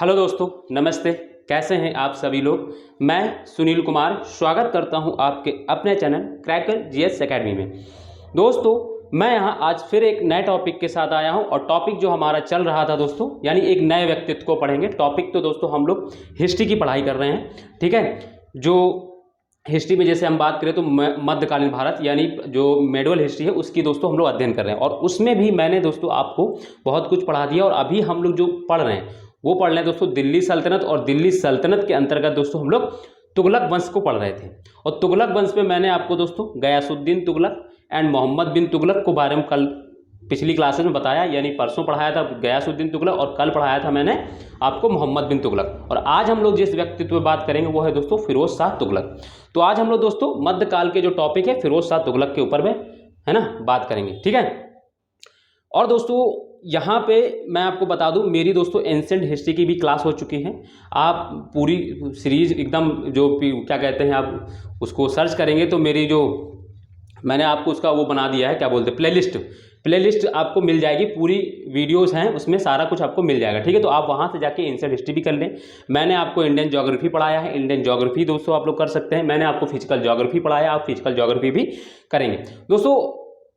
Hello दोस्तों, नमस्ते। कैसे हैं आप सभी लोग। मैं सुनील कुमार स्वागत करता हूं आपके अपने चैनल क्रैकर जीएस एकेडमी में। दोस्तों, मैं यहां आज फिर एक नए टॉपिक के साथ आया हूं और टॉपिक जो हमारा चल रहा था दोस्तों, यानी एक नए व्यक्तित्व को पढ़ेंगे। टॉपिक तो दोस्तों हम लोग हिस्ट्री की पढ़ाई कर रहे हैं, ठीक है। जो हिस्ट्री में जैसे हम बात करें तो मध्यकालीन भारत यानी जो मेडुअल हिस्ट्री है उसकी दोस्तों हम लोग अध्ययन कर रहे हैं, और उसमें भी मैंने दोस्तों आपको बहुत कुछ पढ़ा दिया। और अभी हम लोग जो पढ़ रहे हैं वो पढ़ रहे हैं दोस्तों दिल्ली सल्तनत, और दिल्ली सल्तनत के अंतर्गत दोस्तों हम लोग तुगलक वंश को पढ़ रहे थे। और तुगलक वंश में मैंने आपको दोस्तों गयासुद्दीन तुगलक एंड मोहम्मद बिन तुगलक को बारे में कल पिछली क्लासेस में बताया, यानी परसों पढ़ाया था गयासुद्दीन तुगलक और कल पढ़ाया था मैंने आपको मोहम्मद बिन तुगलक। और आज हम लोग जिस व्यक्तित्व पर बात करेंगे वो है दोस्तों फिरोज शाह तुगलक। तो आज हम लोग दोस्तों मध्यकाल के जो टॉपिक है फिरोज शाह तुगलक के ऊपर में है ना बात करेंगे, ठीक है। और दोस्तों यहाँ पे मैं आपको बता दूं, मेरी दोस्तों एंशिएंट हिस्ट्री की भी क्लास हो चुकी है। आप पूरी सीरीज एकदम जो क्या कहते हैं आप उसको सर्च करेंगे तो मेरी जो मैंने आपको उसका वो बना दिया है, क्या बोलते हैं, प्लेलिस्ट आपको मिल जाएगी। पूरी वीडियोस हैं उसमें, सारा कुछ आपको मिल जाएगा, ठीक है। तो आप वहाँ से जाके एंशिएंट हिस्ट्री भी कर लें। मैंने आपको इंडियन ज्योग्राफी पढ़ाया है, इंडियन ज्योग्राफी दोस्तों आप लोग कर सकते हैं। मैंने आपको फिजिकल ज्योग्राफी पढ़ाया, आप फिजिकल ज्योग्राफी भी करेंगे। दोस्तों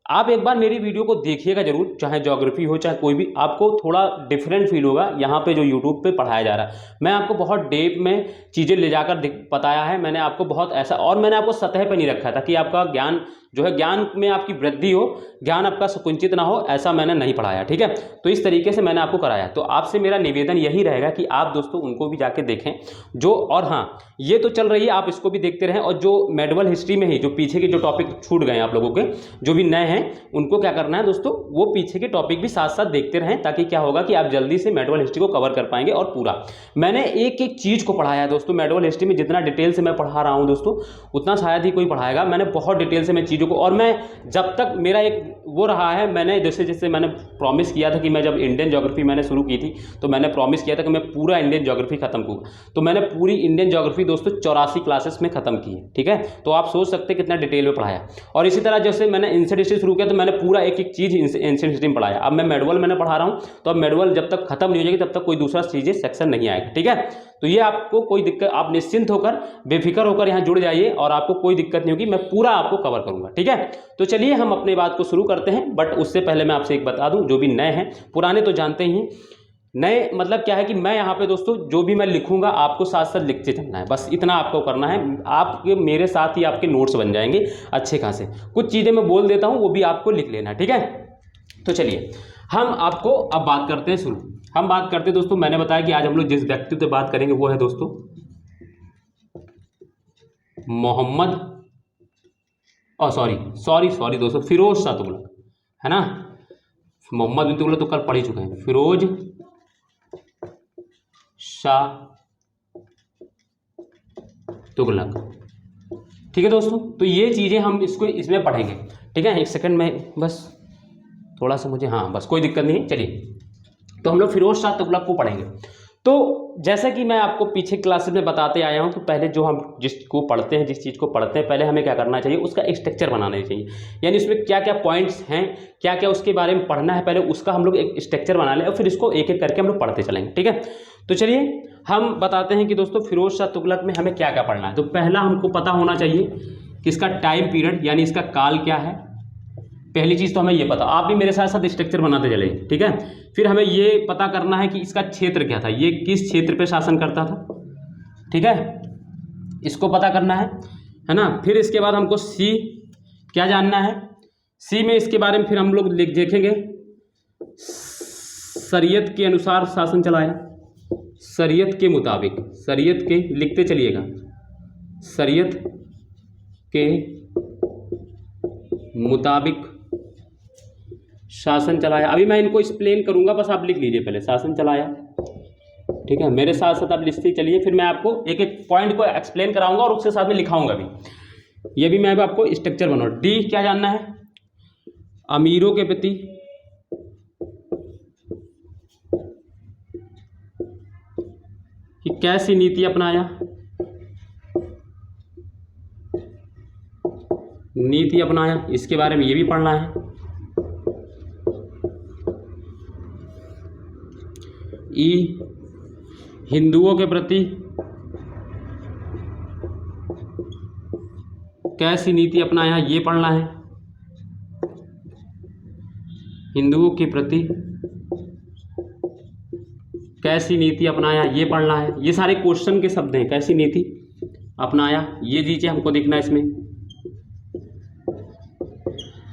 आप एक बार मेरी वीडियो को देखिएगा जरूर, चाहे ज्योग्राफी हो चाहे कोई भी, आपको थोड़ा डिफरेंट फील होगा यहाँ पे जो यूट्यूब पे पढ़ाया जा रहा है। मैं आपको बहुत डेप में चीज़ें ले जाकर बताया है, मैंने आपको बहुत ऐसा, और मैंने आपको सतह पे नहीं रखा था कि आपका ज्ञान जो है, ज्ञान में आपकी वृद्धि हो, ज्ञान आपका संकुचित ना हो, ऐसा मैंने नहीं पढ़ाया, ठीक है। तो इस तरीके से मैंने आपको कराया। तो आपसे मेरा निवेदन यही रहेगा कि आप दोस्तों उनको भी जाके देखें जो, और हाँ ये तो चल रही है, आप इसको भी देखते रहें। और जो मेडुअल हिस्ट्री में ही जो पीछे के जो टॉपिक छूट गए आप लोगों के, जो भी नए हैं उनको क्या करना है दोस्तों, वो पीछे के टॉपिक भी साथ साथ देखते रहें, ताकि क्या होगा कि आप जल्दी से मेडुअल हिस्ट्री को कवर कर पाएंगे। और पूरा मैंने एक एक चीज़ को पढ़ाया है दोस्तों मेडुअल हिस्ट्री में। जितना डिटेल से मैं पढ़ा रहा हूँ दोस्तों उतना शायद ही कोई पढ़ाएगा। मैंने बहुत डिटेल से मैं चीज़ों को, और मैं जब तक मेरा एक वो रहा है, मैंने जैसे मैंने प्रॉमिस किया था कि मैं जब इंडियन ज्योग्राफी मैंने शुरू की थी तो मैंने प्रॉमिस किया था कि मैं पूरा इंडियन ज्योग्राफी खत्म करूँगा। तो मैंने पूरी इंडियन ज्योग्राफी दोस्तों 84 क्लासेस में खत्म की है, ठीक है। तो आप सोच सकते हैं कितना डिटेल में पढ़ाया। और इसी तरह जैसे मैंने एंशिएंट हिस्ट्री शुरू किया तो मैंने पूरा एक एक चीज़ एंशिएंट हिस्ट्री में पढ़ाया। अब मैं मेडुअल मैंने पढ़ा रहा हूँ, तो अब मेडुअल जब तक खत्म नहीं हो जाएगी तब तक कोई दूसरा चीज़ें सेक्शन नहीं आएगा, ठीक है। तो ये आपको कोई दिक्कत, आप निश्चिंत होकर बेफिक्र होकर यहाँ जुड़ जाइए और आपको कोई दिक्कत नहीं होगी, मैं पूरा आपको कवर करूँगा, ठीक है। तो चलिए हम अपनी बात को शुरू करते हैं। बट उससे पहले मैं आपसे एक बता दूं, जो भी नए हैं, पुराने तो जानते ही हैं, नए मतलब क्या है कि मैं यहाँ पे दोस्तों जो भी मैं लिखूंगा आपको साथ साथ लिखते चलना है, बस इतना आपको करना है। आपके मेरे साथ ही आपके नोट्स बन जाएंगे अच्छे खासे। कुछ चीज़ें मैं बोल देता हूँ वो भी आपको लिख लेना, ठीक है। तो चलिए हम आपको अब बात करते हैं शुरू। हम बात करते हैं दोस्तों, मैंने बताया कि आज हम लोग जिस व्यक्ति से बात करेंगे वो है दोस्तों मोहम्मद, सॉरी दोस्तों, फिरोज शाह तुगलक, है ना। मोहम्मद बिन तुगलक तो कल पढ़ ही चुके हैं। फिरोज शाह तुगलक, ठीक है दोस्तों। तो ये चीज़ें हम इसको इसमें पढ़ेंगे, ठीक है। एक सेकंड में बस थोड़ा सा मुझे, हाँ बस कोई दिक्कत नहीं, चलिए। तो हम लोग फिरोज शाह तुगलक को पढ़ेंगे। तो जैसा कि मैं आपको पीछे क्लासेस में बताते आया हूं कि पहले जो हम जिसको पढ़ते हैं, जिस चीज़ को पढ़ते हैं, पहले हमें क्या करना चाहिए, उसका एक स्ट्रक्चर बनाना चाहिए। यानी उसमें क्या क्या पॉइंट्स हैं, क्या क्या उसके बारे में पढ़ना है, पहले उसका हम लोग एक स्ट्रक्चर बना लें और फिर इसको एक एक करके हम लोग पढ़ते चलेंगे, ठीक है। तो चलिए हम बताते हैं कि दोस्तों फिरोज शाह तुगलक में हमें क्या क्या पढ़ना है। तो पहला हमको पता होना चाहिए कि इसका टाइम पीरियड यानी इसका काल क्या है। पहली चीज़ तो हमें ये पता, आप भी मेरे साथ साथ स्ट्रक्चर बनाते चले, ठीक है। फिर हमें ये पता करना है कि इसका क्षेत्र क्या था, ये किस क्षेत्र पे शासन करता था, ठीक है, इसको पता करना है ना। फिर इसके बाद हमको सी क्या जानना है, सी में इसके बारे में फिर हम लोग देखेंगे शरीयत के अनुसार शासन चलाया, शरीयत के मुताबिक, शरीयत के लिखते चलिएगा, शरीयत के मुताबिक शासन चलाया। अभी मैं इनको एक्सप्लेन करूंगा, बस आप लिख लीजिए पहले, शासन चलाया, ठीक है। मेरे साथ साथ आप लिखते चलिए, फिर मैं आपको एक एक पॉइंट को एक्सप्लेन कराऊंगा और उसके साथ में लिखाऊंगा भी। ये भी मैं आपको स्ट्रक्चर बनाऊँ। डी क्या जानना है, अमीरों के प्रति कि कैसी नीति अपनाया, नीति अपनाया, इसके बारे में ये भी पढ़ना है। ई हिंदुओं के प्रति कैसी नीति अपनाया, ये पढ़ना है। हिंदुओं के प्रति कैसी नीति अपनाया, ये पढ़ना है। ये सारे क्वेश्चन के शब्द हैं। कैसी नीति अपनाया, ये दीजिए हमको देखना है इसमें,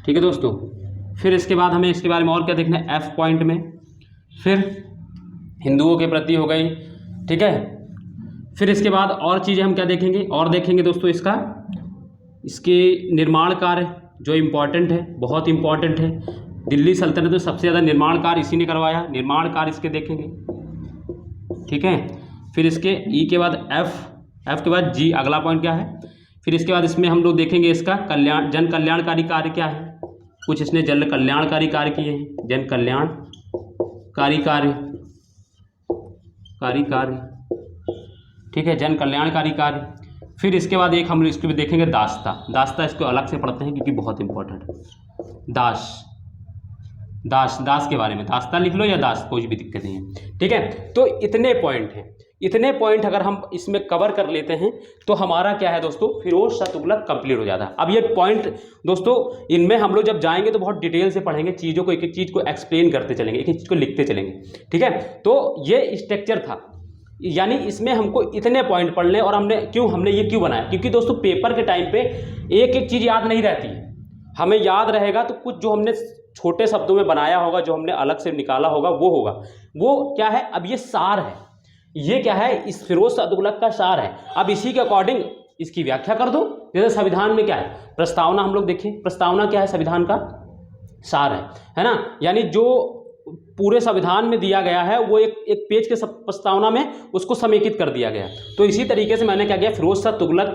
ठीक है दोस्तों। फिर इसके बाद हमें इसके बारे में और क्या देखना है, एफ पॉइंट में। फिर हिंदुओं के प्रति हो गई, ठीक है। फिर इसके बाद और चीज़ें हम क्या देखेंगे, और देखेंगे दोस्तों इसके निर्माण कार्य जो इम्पॉर्टेंट है, बहुत इम्पॉर्टेंट है। दिल्ली सल्तनत में सबसे ज़्यादा निर्माण कार्य इसी ने करवाया, निर्माण कार्य इसके देखेंगे, ठीक है। फिर इसके ई के बाद एफ के बाद जी, अगला पॉइंट क्या है। फिर इसके बाद इसमें हम लोग देखेंगे इसका जन कल्याणकारी कार्य क्या है। कुछ इसने जन कल्याणकारी कार्य किए हैं, जन कल्याणकारी कार्य, ठीक है, जन कल्याणकारी कार्य। फिर इसके बाद एक हम इसको भी देखेंगे दास्ता इसको अलग से पढ़ते हैं क्योंकि बहुत इंपॉर्टेंट है। दास के बारे में, दास्ता लिख लो या दास, कोई भी दिक्कत नहीं है, ठीक है। तो इतने पॉइंट हैं, इतने पॉइंट अगर हम इसमें कवर कर लेते हैं तो हमारा क्या है दोस्तों, फिरोज शाह तुगलक कंप्लीट हो जाता है। अब ये पॉइंट दोस्तों, इनमें हम लोग जब जाएंगे तो बहुत डिटेल से पढ़ेंगे, चीज़ों को एक एक चीज़ को एक्सप्लेन करते चलेंगे, एक एक चीज़ को लिखते चलेंगे, ठीक है। तो ये स्ट्रक्चर था, यानी इसमें हमको इतने पॉइंट पढ़ने, और हमने ये क्यों बनाया, क्योंकि दोस्तों पेपर के टाइम पे एक एक चीज़ याद नहीं रहती है। हमें याद रहेगा तो कुछ जो हमने छोटे शब्दों में बनाया होगा, जो हमने अलग से निकाला होगा, वो होगा। वो क्या है, अब ये सार है, ये क्या है, इस फिरोज शाह तुगलक का सार है। अब इसी के अकॉर्डिंग इसकी व्याख्या कर दो। जैसे संविधान में क्या है, प्रस्तावना हम लोग देखें, प्रस्तावना क्या है, संविधान का सार है ना। यानी जो पूरे संविधान में दिया गया है वो एक पेज के प्रस्तावना में उसको समेकित कर दिया गया। तो इसी तरीके से मैंने क्या किया, फिरोज शाह तुगलक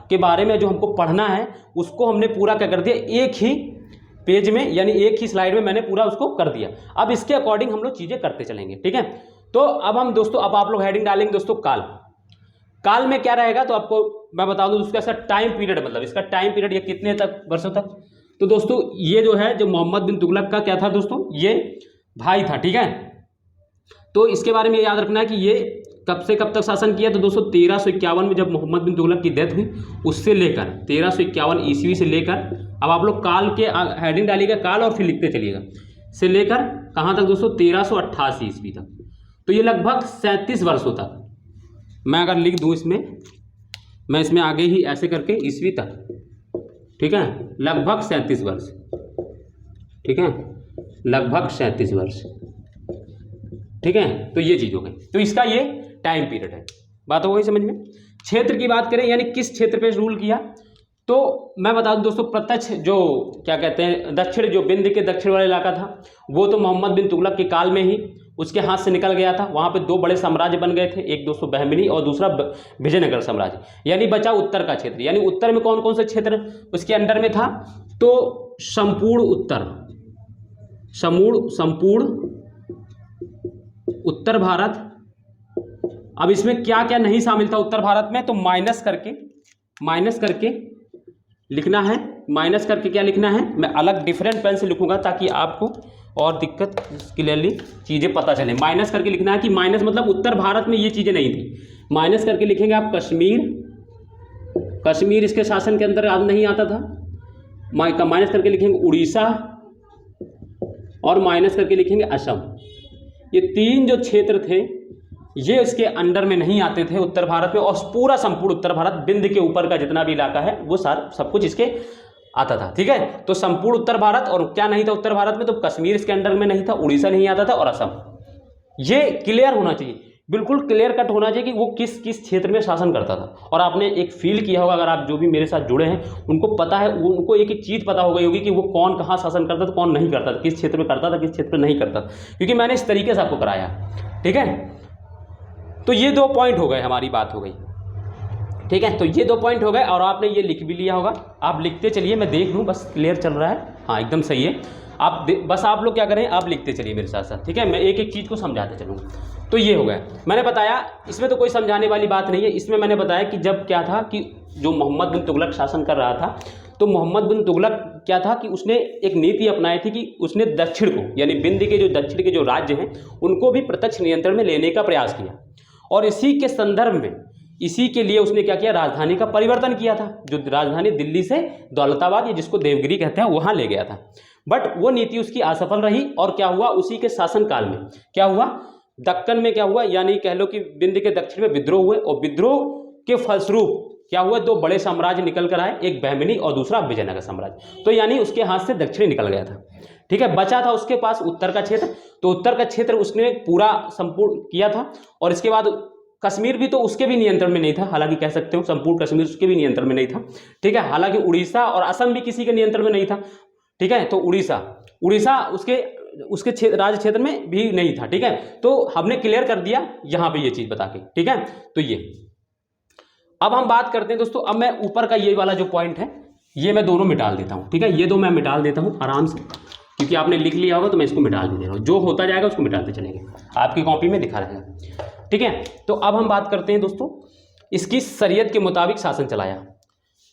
के बारे में जो हमको पढ़ना है उसको हमने पूरा क्या कर दिया, एक ही पेज में, यानी एक ही स्लाइड में मैंने पूरा उसको कर दिया। अब इसके अकॉर्डिंग हम लोग चीज़ें करते चलेंगे, ठीक है। तो अब हम दोस्तों, अब आप लोग हेडिंग डालेंगे दोस्तों काल में क्या रहेगा, तो आपको मैं बता दूं उसका टाइम पीरियड, मतलब इसका टाइम पीरियड ये कितने तक वर्षों तक। तो दोस्तों ये जो है, जो मोहम्मद बिन तुगलक का क्या था दोस्तों, ये भाई था, ठीक है। तो इसके बारे में याद रखना है कि ये कब से कब तक शासन किया। तो दोस्तों 1351 में जब मोहम्मद बिन तुगलक की डेथ हुई, उससे लेकर 1351 ईस्वी से लेकर, अब आप लोग काल के हेडिंग डालिएगा काल और फिर लिखते चलिएगा, से लेकर कहाँ तक दोस्तों, 1388 ईस्वी तक। तो ये लगभग 37 वर्षों तक, मैं अगर लिख दूँ इसमें, मैं इसमें आगे ही ऐसे करके ईस्वी तक, ठीक है, लगभग 37 वर्ष, ठीक है, लगभग 37 वर्ष, ठीक है। तो ये चीज़ हो गई। तो इसका ये टाइम पीरियड है, बात हो गई समझ में। क्षेत्र की बात करें, यानी किस क्षेत्र पे रूल किया, तो मैं बता दूं दोस्तों, प्रत्यक्ष जो क्या कहते हैं दक्षिण, जो बिंद के दक्षिण वाला इलाका था, वो तो मोहम्मद बिन तुगलक के काल में ही उसके हाथ से निकल गया था। वहाँ पे दो बड़े साम्राज्य बन गए थे, एक दोस्तों बहमिनी और दूसरा विजयनगर साम्राज्य, यानी बचा उत्तर का क्षेत्र। यानी उत्तर में कौन कौन से क्षेत्र उसके अंडर में था, तो संपूर्ण उत्तर भारत। अब इसमें क्या क्या नहीं शामिल था उत्तर भारत में, तो माइनस करके लिखना है। माइनस करके क्या लिखना है, मैं अलग डिफरेंट पेन से लिखूंगा ताकि आपको और दिक्कत क्लियरली चीज़ें पता चले। माइनस करके लिखना है कि माइनस मतलब उत्तर भारत में ये चीज़ें नहीं थी। माइनस करके लिखेंगे आप कश्मीर इसके शासन के अंदर नहीं आता था। माइनस करके लिखेंगे उड़ीसा, और माइनस करके लिखेंगे असम। ये तीन जो क्षेत्र थे ये इसके अंडर में नहीं आते थे उत्तर भारत में, और पूरा संपूर्ण उत्तर भारत, बिंद के ऊपर का जितना भी इलाका है वो सब कुछ इसके आता था, ठीक है। तो संपूर्ण उत्तर भारत, और क्या नहीं था उत्तर भारत में, तो कश्मीर इसके अंडर में नहीं था, उड़ीसा नहीं आता था, और असम। ये क्लियर होना चाहिए, बिल्कुल क्लियर कट होना चाहिए कि वो किस किस क्षेत्र में शासन करता था। और आपने एक फील किया होगा, अगर आप जो भी मेरे साथ जुड़े हैं उनको पता है, उनको एक एक चीज़ पता हो गई होगी कि वो कौन कहाँ शासन करता था, कौन नहीं करता था, किस क्षेत्र में करता था, किस क्षेत्र में नहीं करता था, क्योंकि मैंने इस तरीके से आपको कराया, ठीक है। तो ये 2 पॉइंट हो गए, हमारी बात हो गई, ठीक है। तो ये 2 पॉइंट हो गए, और आपने ये लिख भी लिया होगा। आप लिखते चलिए, मैं देख लूँ बस क्लियर चल रहा है, हाँ एकदम सही है। बस आप लोग क्या करें, आप लिखते चलिए मेरे साथ साथ, ठीक है। मैं एक एक चीज़ को समझाते चलूँगा। तो ये हो गया, मैंने बताया, इसमें तो कोई समझाने वाली बात नहीं है। इसमें मैंने बताया कि जब क्या था कि जो मोहम्मद बिन तुगलक शासन कर रहा था, तो मोहम्मद बिन तुगलक क्या था कि उसने एक नीति अपनाई थी कि उसने दक्षिण को, यानी बिंद के जो दक्षिण के जो राज्य हैं उनको भी प्रत्यक्ष नियंत्रण में लेने का प्रयास किया। और इसी के संदर्भ में, इसी के लिए उसने क्या किया, राजधानी का परिवर्तन किया था। जो राजधानी दिल्ली से दौलताबाद, या जिसको देवगिरी कहते हैं, वहां ले गया था। बट वो नीति उसकी असफल रही और क्या हुआ, उसी के शासनकाल में क्या हुआ, दक्कन में क्या हुआ, यानी कह लो कि विंध्य के दक्षिण में विद्रोह हुए, और विद्रोह के फलस्वरूप क्या हुआ, दो बड़े साम्राज्य निकल कर आए, एक बहमनी और दूसरा विजयनगर साम्राज्य। तो यानी उसके हाथ से दक्षिणी निकल गया था। ठीक है, बचा था उसके पास उत्तर का क्षेत्र, तो उत्तर का क्षेत्र उसने पूरा संपूर्ण किया था। और इसके बाद कश्मीर भी तो उसके भी नियंत्रण में नहीं था, हालांकि कह सकते हो संपूर्ण कश्मीर उसके भी नियंत्रण में नहीं था। ठीक है, हालांकि उड़ीसा और असम भी किसी के नियंत्रण में नहीं था। ठीक है, तो उड़ीसा उसके क्षेत्र, राज्य क्षेत्र में भी नहीं था। ठीक है, तो हमने क्लियर कर दिया यहाँ पे ये चीज बता के। ठीक है, तो ये अब हम बात करते हैं दोस्तों। अब मैं ऊपर का ये वाला जो पॉइंट है, ये मैं दोनों मिटाल देता हूँ। ठीक है, ये दो मैं मिटाल देता हूँ आराम से, क्योंकि आपने लिख लिया होगा तो मैं इसको मिटाल दे रहा हूँ। जो होता जाएगा उसको मिटाते चलेंगे, आपकी कॉपी में दिखा रहेगा। ठीक है, तो अब हम बात करते हैं दोस्तों, इसकी शरीयत के मुताबिक शासन चलाया।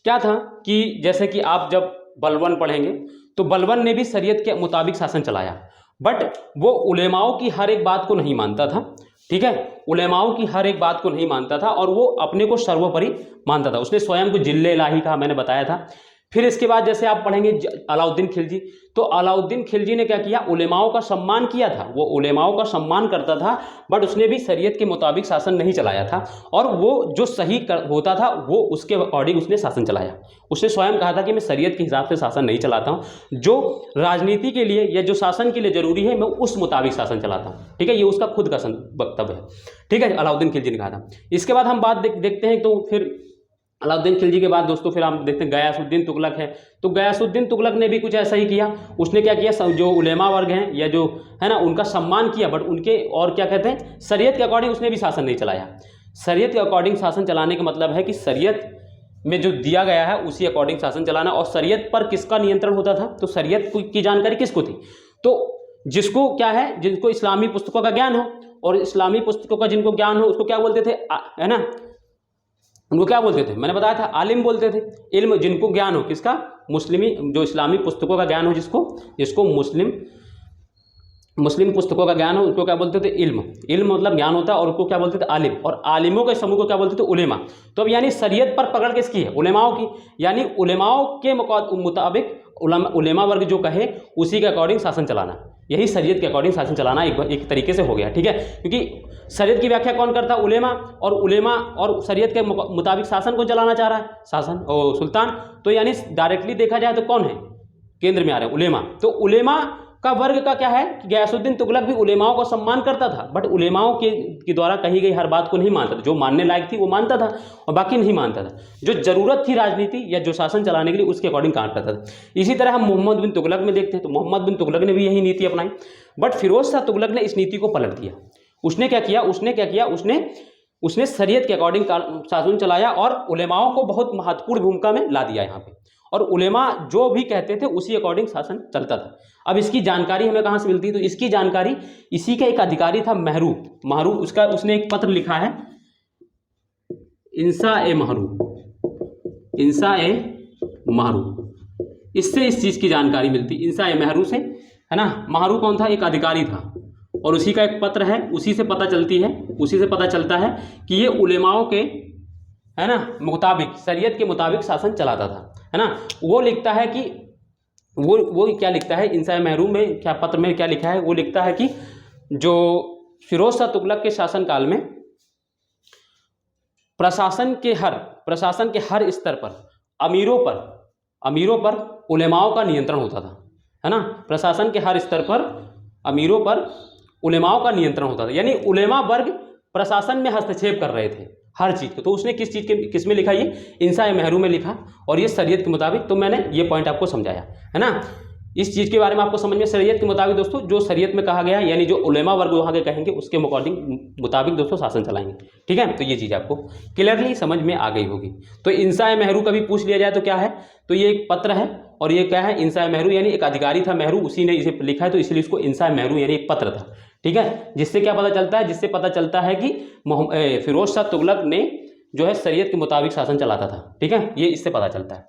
क्या था कि जैसे कि आप जब बलवन पढ़ेंगे तो बलवन ने भी शरीयत के मुताबिक शासन चलाया, बट वो उलेमाओं की हर एक बात को नहीं मानता था। ठीक है, उलेमाओं की हर एक बात को नहीं मानता था और वो अपने को सर्वोपरि मानता था। उसने स्वयं को जिल्ले इलाही कहा, मैंने बताया था। फिर इसके बाद जैसे आप पढ़ेंगे अलाउद्दीन खिलजी, तो अलाउद्दीन खिलजी ने क्या किया, उलेमाओं का सम्मान किया था। वो उलेमाओं का सम्मान करता था, बट उसने भी शरीयत के मुताबिक शासन नहीं चलाया था। और वो जो सही होता था वो उसके अकॉर्डिंग उसने शासन चलाया। उसने स्वयं कहा था कि मैं शरीयत के हिसाब से शासन नहीं चलाता हूँ, जो राजनीति के लिए या जो शासन के लिए जरूरी है मैं उस मुताबिक शासन चलाता हूँ। ठीक है, ये उसका खुद का वक्तव्य है। ठीक है, अलाउद्दीन खिलजी ने कहा था। इसके बाद हम बात देखते हैं, तो फिर अलाउद्दीन खिलजी के बाद दोस्तों फिर हम देखते हैं गयासुद्दीन तुगलक है। तो गयासुद्दीन तुगलक ने भी कुछ ऐसा ही किया। उसने क्या किया, जो उलेमा वर्ग हैं या जो है ना, उनका सम्मान किया, बट उनके और क्या कहते हैं, शरीयत के अकॉर्डिंग उसने भी शासन नहीं चलाया। शरीयत के अकॉर्डिंग शासन चलाने का मतलब है कि शरीयत में जो दिया गया है उसी अकॉर्डिंग शासन चलाना। और शरीयत पर किसका नियंत्रण होता था, तो शरीयत की जानकारी किसको थी, तो जिसको क्या है, जिनको इस्लामी पुस्तकों का ज्ञान हो, और इस्लामी पुस्तकों का जिनको ज्ञान हो उसको क्या बोलते थे, है ना, उनको क्या बोलते थे, मैंने बताया था आलिम बोलते थे। इल्म जिनको ज्ञान हो, किसका, मुस्लिमी, जो इस्लामी पुस्तकों का ज्ञान हो, जिसको मुस्लिम पुस्तकों का ज्ञान हो, उसको क्या बोलते थे, इल्म मतलब ज्ञान होता है, और उसको क्या बोलते थे, आलिम। और आलिमों के समूह को क्या बोलते थे, उलेमा। तो अब यानी शरीयत पर पकड़ किसकी है, उलेमाओं की। यानी उलेमाओं के मुताबिक उलेमा वर्ग जो कहे उसी के अकॉर्डिंग शासन चलाना, यही शरीयत के अकॉर्डिंग शासन चलाना एक तरीके से हो गया। ठीक है, क्योंकि शरीयत की व्याख्या कौन करता है, उलेमा। और शरीयत के मुताबिक शासन को चलाना चाह रहा है, शासन और सुल्तान। तो यानी डायरेक्टली देखा जाए तो कौन है, केंद्र में आ रहे हैं, उलेमा। तो उलेमा का वर्ग का क्या है कि गयासुद्दीन तुगलक भी उलेमाओं का सम्मान करता था, बट उलेमाओं के द्वारा कही गई हर बात को नहीं मानता था। जो मानने लायक थी वो मानता था और बाकी नहीं मानता था। जो जरूरत थी राजनीति या जो शासन चलाने के लिए उसके अकॉर्डिंग काम करता था। इसी तरह हम मोहम्मद बिन तुगलक में देखते हैं, तो मोहम्मद बिन तुगलक ने भी यही नीति अपनाई, बट फिरोज शाह तुगलक ने इस नीति को पलट दिया। उसने क्या किया, उसने शरीयत के अकॉर्डिंग शासन चलाया और उलेमाओं को बहुत महत्वपूर्ण भूमिका में ला दिया यहाँ पे। और उलेमा जो भी कहते थे उसी अकॉर्डिंग शासन चलता था। अब इसकी जानकारी हमें कहाँ से मिलती है, तो इसकी जानकारी इसी का एक अधिकारी था महरू, उसने एक पत्र लिखा है, इंसा ए महरू, इससे इस चीज़ की जानकारी मिलती, इंसा ए महरू से, है ना। महरू कौन था, एक अधिकारी था, और उसी का एक पत्र है, उसी से पता चलता है कि ये उलेमाओं के, है ना, मुताबिक, शरीयत के मुताबिक शासन चलाता था, है ना। वो लिखता है कि वो क्या लिखता है, इंसा महरूम में क्या पत्र में क्या लिखा है, वो लिखता है कि जो फिरोज शाह तुगलक के शासनकाल में प्रशासन के हर स्तर पर अमीरों पर उलेमाओं का नियंत्रण होता था, है ना। प्रशासन के हर स्तर पर अमीरों पर उलेमाओं का नियंत्रण होता था, यानी उलेमा वर्ग प्रशासन में हस्तक्षेप कर रहे थे हर चीज़ को। तो उसने किस में लिखा, ये इंसा महरू में लिखा, और ये शरीयत के मुताबिक। तो मैंने ये पॉइंट आपको समझाया, है ना। इस चीज़ के बारे में आपको समझ में, शरीयत के मुताबिक दोस्तों, जो शरीयत में कहा गया है, यानी जो उलेमा वर्ग वहाँ के कहेंगे उसके मुताबिक दोस्तों शासन चलाएंगे। ठीक है, तो ये चीज़ आपको क्लियरली समझ में आ गई होगी। तो इंसा महरू कभी पूछ लिया जाए तो क्या है, तो ये एक पत्र है, और ये क्या है, इंसा महरू, यानी एक अधिकारी था महरू, उसी ने इसे लिखा है, तो इसलिए इसको इंसा महरू यानी एक पत्र था। ठीक है, जिससे क्या पता चलता है, जिससे पता चलता है कि फिरोज शाह तुगलक ने जो है शरीयत के मुताबिक शासन चलाता था। ठीक है, ये इससे पता चलता है।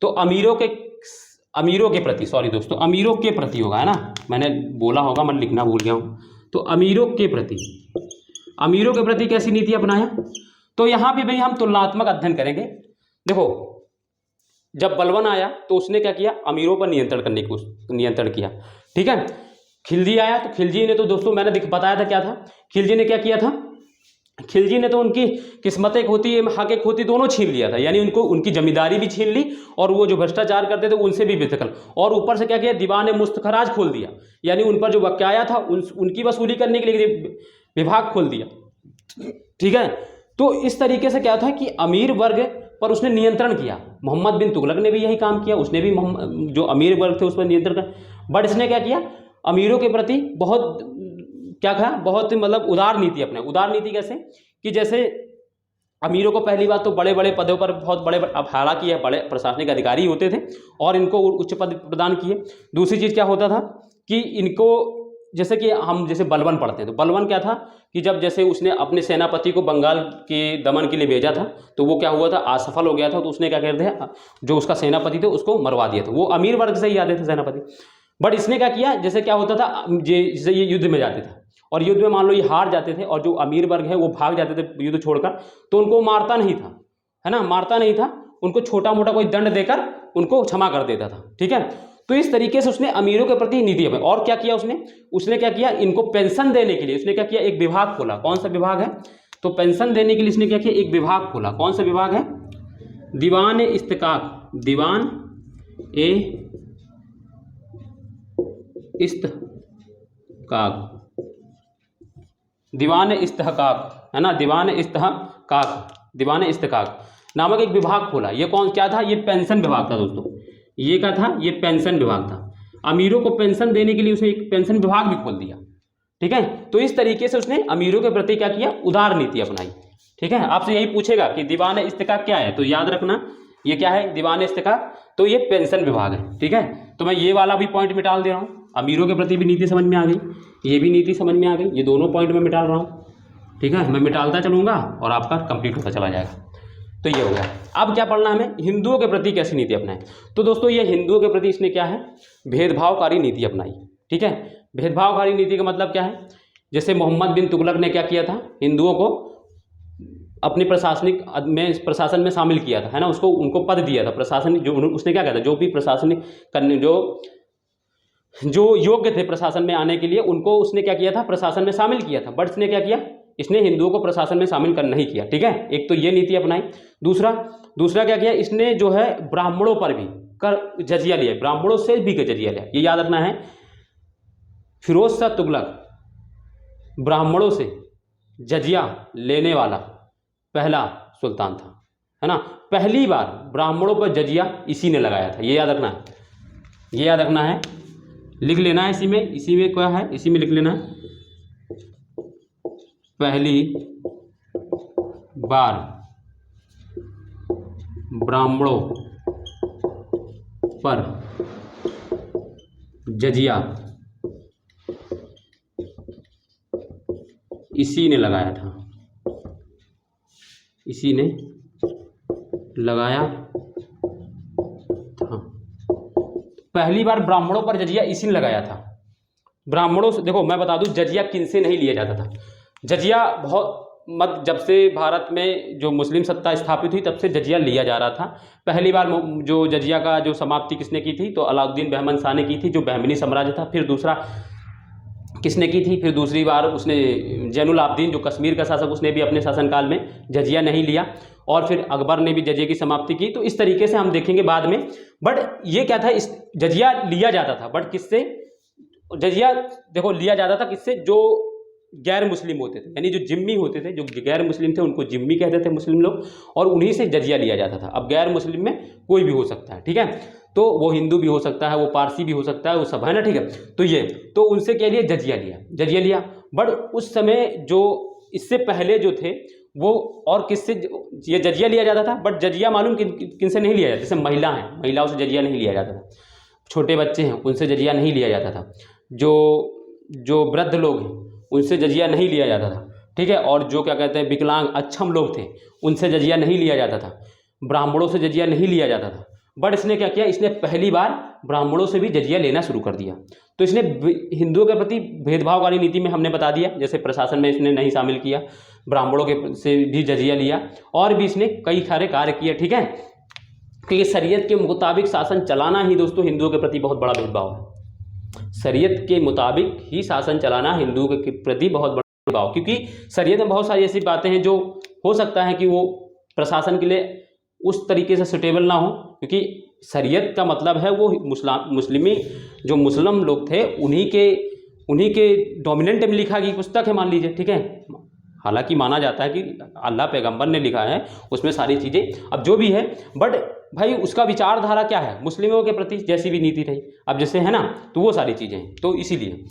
तो अमीरों के प्रति, सॉरी दोस्तों, अमीरों के प्रति होगा, है ना, मैंने बोला होगा, मैं लिखना भूल गया हूँ। तो अमीरों के प्रति अमीरों के प्रति कैसी नीति अपनाया। तो यहाँ पे भाई हम तुलनात्मक अध्ययन करेंगे। देखो, जब बलबन आया तो उसने क्या किया, अमीरों पर नियंत्रण किया, ठीक है। खिलजी आया तो खिलजी ने तो दोस्तों मैंने बताया था क्या था, खिलजी ने क्या किया था, खिलजी ने तो उनकी किस्मतें खोती हक खोती दोनों छीन लिया था, यानी उनको उनकी जमींदारी भी छीन ली और वो जो भ्रष्टाचार करते थे उनसे भी बेदखल, और ऊपर से क्या किया, दीवान मुस्तखराज खोल दिया, यानी उन पर जो बकाया था उनकी वसूली करने के लिए विभाग खोल दिया, ठीक है। तो इस तरीके से क्या था कि अमीर वर्ग पर उसने नियंत्रण किया। मोहम्मद बिन तुगलक ने भी यही काम किया, उसने भी जो अमीर वर्ग थे उस पर नियंत्रण कर, बट इसने क्या किया, अमीरों के प्रति बहुत क्या था, बहुत मतलब उदार नीति अपने। उदार नीति कैसे कि जैसे अमीरों को पहली बात तो बड़े बड़े पदों पर बहुत बड़े, अब हालांकि यह बड़े प्रशासनिक अधिकारी होते थे और इनको उच्च पद प्रदान किए। दूसरी चीज़ क्या होता था कि इनको जैसे कि हम जैसे बलबन पढ़ते हैं तो बलबन क्या था कि जब जैसे उसने अपने सेनापति को बंगाल के दमन के लिए भेजा था तो वो क्या हुआ था, असफल हो गया था, तो उसने क्या कर दिया, जो उसका सेनापति थे उसको मरवा दिया था। वो अमीर वर्ग से ही आते थे सेनापति, बट इसने क्या किया, जैसे क्या होता था, जैसे ये युद्ध में जाते थे और युद्ध में मान लो ये हार जाते थे और जो अमीर वर्ग है वो भाग जाते थे युद्ध छोड़कर, तो उनको मारता नहीं था, है ना, मारता नहीं था, उनको छोटा मोटा कोई दंड देकर उनको क्षमा कर देता था, ठीक है। तो इस तरीके से उसने अमीरों के प्रति नीति अपनाई। और क्या किया उसने क्या किया, इनको पेंशन देने के लिए उसने क्या किया, एक विभाग खोला। कौन सा विभाग है, तो पेंशन देने के लिए इसने क्या किया, एक विभाग खोला। कौन सा विभाग है, दीवान इस्तेकाक, दीवान ए इस्तेकाक, दीवान इस्तेहकाक, है ना, दीवान इस्तेहकाक नामक एक विभाग खोला। ये क्या था, ये पेंशन विभाग था दोस्तों। ये क्या था, ये पेंशन विभाग था। अमीरों को पेंशन देने के लिए उसने एक पेंशन विभाग भी खोल दिया, ठीक है। तो इस तरीके से उसने अमीरों के प्रति क्या किया, उदार नीति अपनाई, ठीक है। आपसे यही पूछेगा कि दीवान इस्तेहकाक क्या है, तो याद रखना ये क्या है, दीवान इस्तेहकाक, तो ये पेंशन विभाग है, ठीक है। तो मैं ये वाला भी पॉइंट मिटाल दे रहा हूँ, अमीरों के प्रति भी नीति समझ में आ गई, ये भी नीति समझ में आ गई, ये दोनों पॉइंट मैं मिटाल रहा हूँ, ठीक है। मैं मिटालता चलूँगा और आपका कंप्लीट होता चला जाएगा। तो ये हो गया। अब क्या पढ़ना हमें, हिंदुओं के प्रति कैसी नीति अपनाएं। तो दोस्तों ये हिंदुओं के प्रति इसने क्या है, भेदभावकारी नीति अपनाई, ठीक है। भेदभावकारी नीति का मतलब क्या है, जैसे मोहम्मद बिन तुगलक ने क्या किया था, हिंदुओं को अपनी प्रशासन में शामिल किया था, है ना, उसको उनको पद दिया था प्रशासन, जो उसने क्या किया था, जो भी प्रशासनिक करने जो योग्य थे प्रशासन में आने के लिए उनको उसने क्या किया था, प्रशासन में शामिल किया था, बट इसने क्या किया, इसने हिंदुओं को प्रशासन में शामिल कर नहीं किया, ठीक है। एक तो ये नीति अपनाई। दूसरा क्या किया, इसने जो है ब्राह्मणों पर भी कर जजिया लिया, ब्राह्मणों से भी जजिया लिया। ये याद रखना है, फिरोज शाह तुगलक ब्राह्मणों से जजिया लेने वाला पहला सुल्तान था, है ना। पहली बार ब्राह्मणों पर जजिया इसी ने लगाया था, ये याद रखना है, ये याद रखना है, लिख लेना है। इसी में क्या है, इसी में लिख लेना है, पहली बार ब्राह्मणों पर जजिया इसी ने लगाया था, इसी ने लगाया था। पहली बार ब्राह्मणों पर जजिया इसी ने लगाया था। ब्राह्मणों से, देखो मैं बता दूं, जजिया किनसे नहीं लिया जाता था। जजिया जब से भारत में जो मुस्लिम सत्ता स्थापित हुई तब से जजिया लिया जा रहा था। पहली बार जो जजिया का जो समाप्ति किसने की थी, तो अलाउद्दीन बहमन शाह ने की थी, जो बहमनी साम्राज्य था। फिर दूसरा किसने की थी, फिर दूसरी बार उसने जैनुल आबदीन जो कश्मीर का शासक, उसने भी अपने शासनकाल में जजिया नहीं लिया, और फिर अकबर ने भी जजिया की समाप्ति की। तो इस तरीके से हम देखेंगे बाद में। बट ये क्या था, इस जजिया लिया जाता था, बट किससे, जजिया देखो लिया जाता था किससे, जो गैर मुस्लिम होते थे, यानी जो जिम्मी होते थे, जो गैर मुस्लिम थे उनको जिम्मी कहते थे मुस्लिम लोग, और उन्हीं से जजिया लिया जाता था। अब गैर मुस्लिम में कोई भी हो सकता है, ठीक है, तो वो हिंदू भी हो सकता है, वो पारसी भी हो सकता है, वो सब है ना, ठीक है। तो उनसे क्या लिया, जजिया लिया। बट उस समय जो इससे पहले जो थे वो, और किससे ये जजिया लिया जाता था, बट जजिया मालूम किन से नहीं लिया जाता, जैसे महिला हैं, महिलाओं से जजिया नहीं लिया जाता था, छोटे बच्चे हैं उनसे जजिया नहीं लिया जाता था, जो वृद्ध लोग हैं उनसे जजिया नहीं लिया जाता था, ठीक है। और जो क्या कहते हैं विकलांग अक्षम लोग थे उनसे जजिया नहीं लिया जाता था, ब्राह्मणों से जजिया नहीं लिया जाता था, बट इसने क्या किया, इसने पहली बार ब्राह्मणों से भी जजिया लेना शुरू कर दिया। तो इसने हिंदुओं के प्रति भेदभाव वाली नीति में हमने बता दिया, जैसे प्रशासन में इसने नहीं शामिल किया, ब्राह्मणों के से भी जजिया लिया, और भी इसने कई सारे कार्य किए। ठीक है, क्योंकि शरीयत के मुताबिक शासन चलाना ही दोस्तों हिंदुओं के प्रति बहुत बड़ा भेदभाव है। शरीयत के मुताबिक ही शासन चलाना हिंदुओं के प्रति बहुत बड़ा भेदभाव, क्योंकि शरीयत में बहुत सारी ऐसी बातें हैं जो हो सकता है कि वो प्रशासन के लिए उस तरीके से सुटेबल ना हो, क्योंकि शरीयत का मतलब है वो मुस्लिमी जो मुस्लिम लोग थे उन्हीं के डोमिनेंट में लिखा गई पुस्तक है, मान लीजिए। ठीक है, हालांकि माना जाता है कि अल्लाह पैगंबर ने लिखा है उसमें सारी चीज़ें, अब जो भी है, बट भाई उसका विचारधारा क्या है, मुस्लिमों के प्रति जैसी भी नीति रही, अब जैसे है ना, तो वो सारी चीज़ें हैं। तो इसीलिए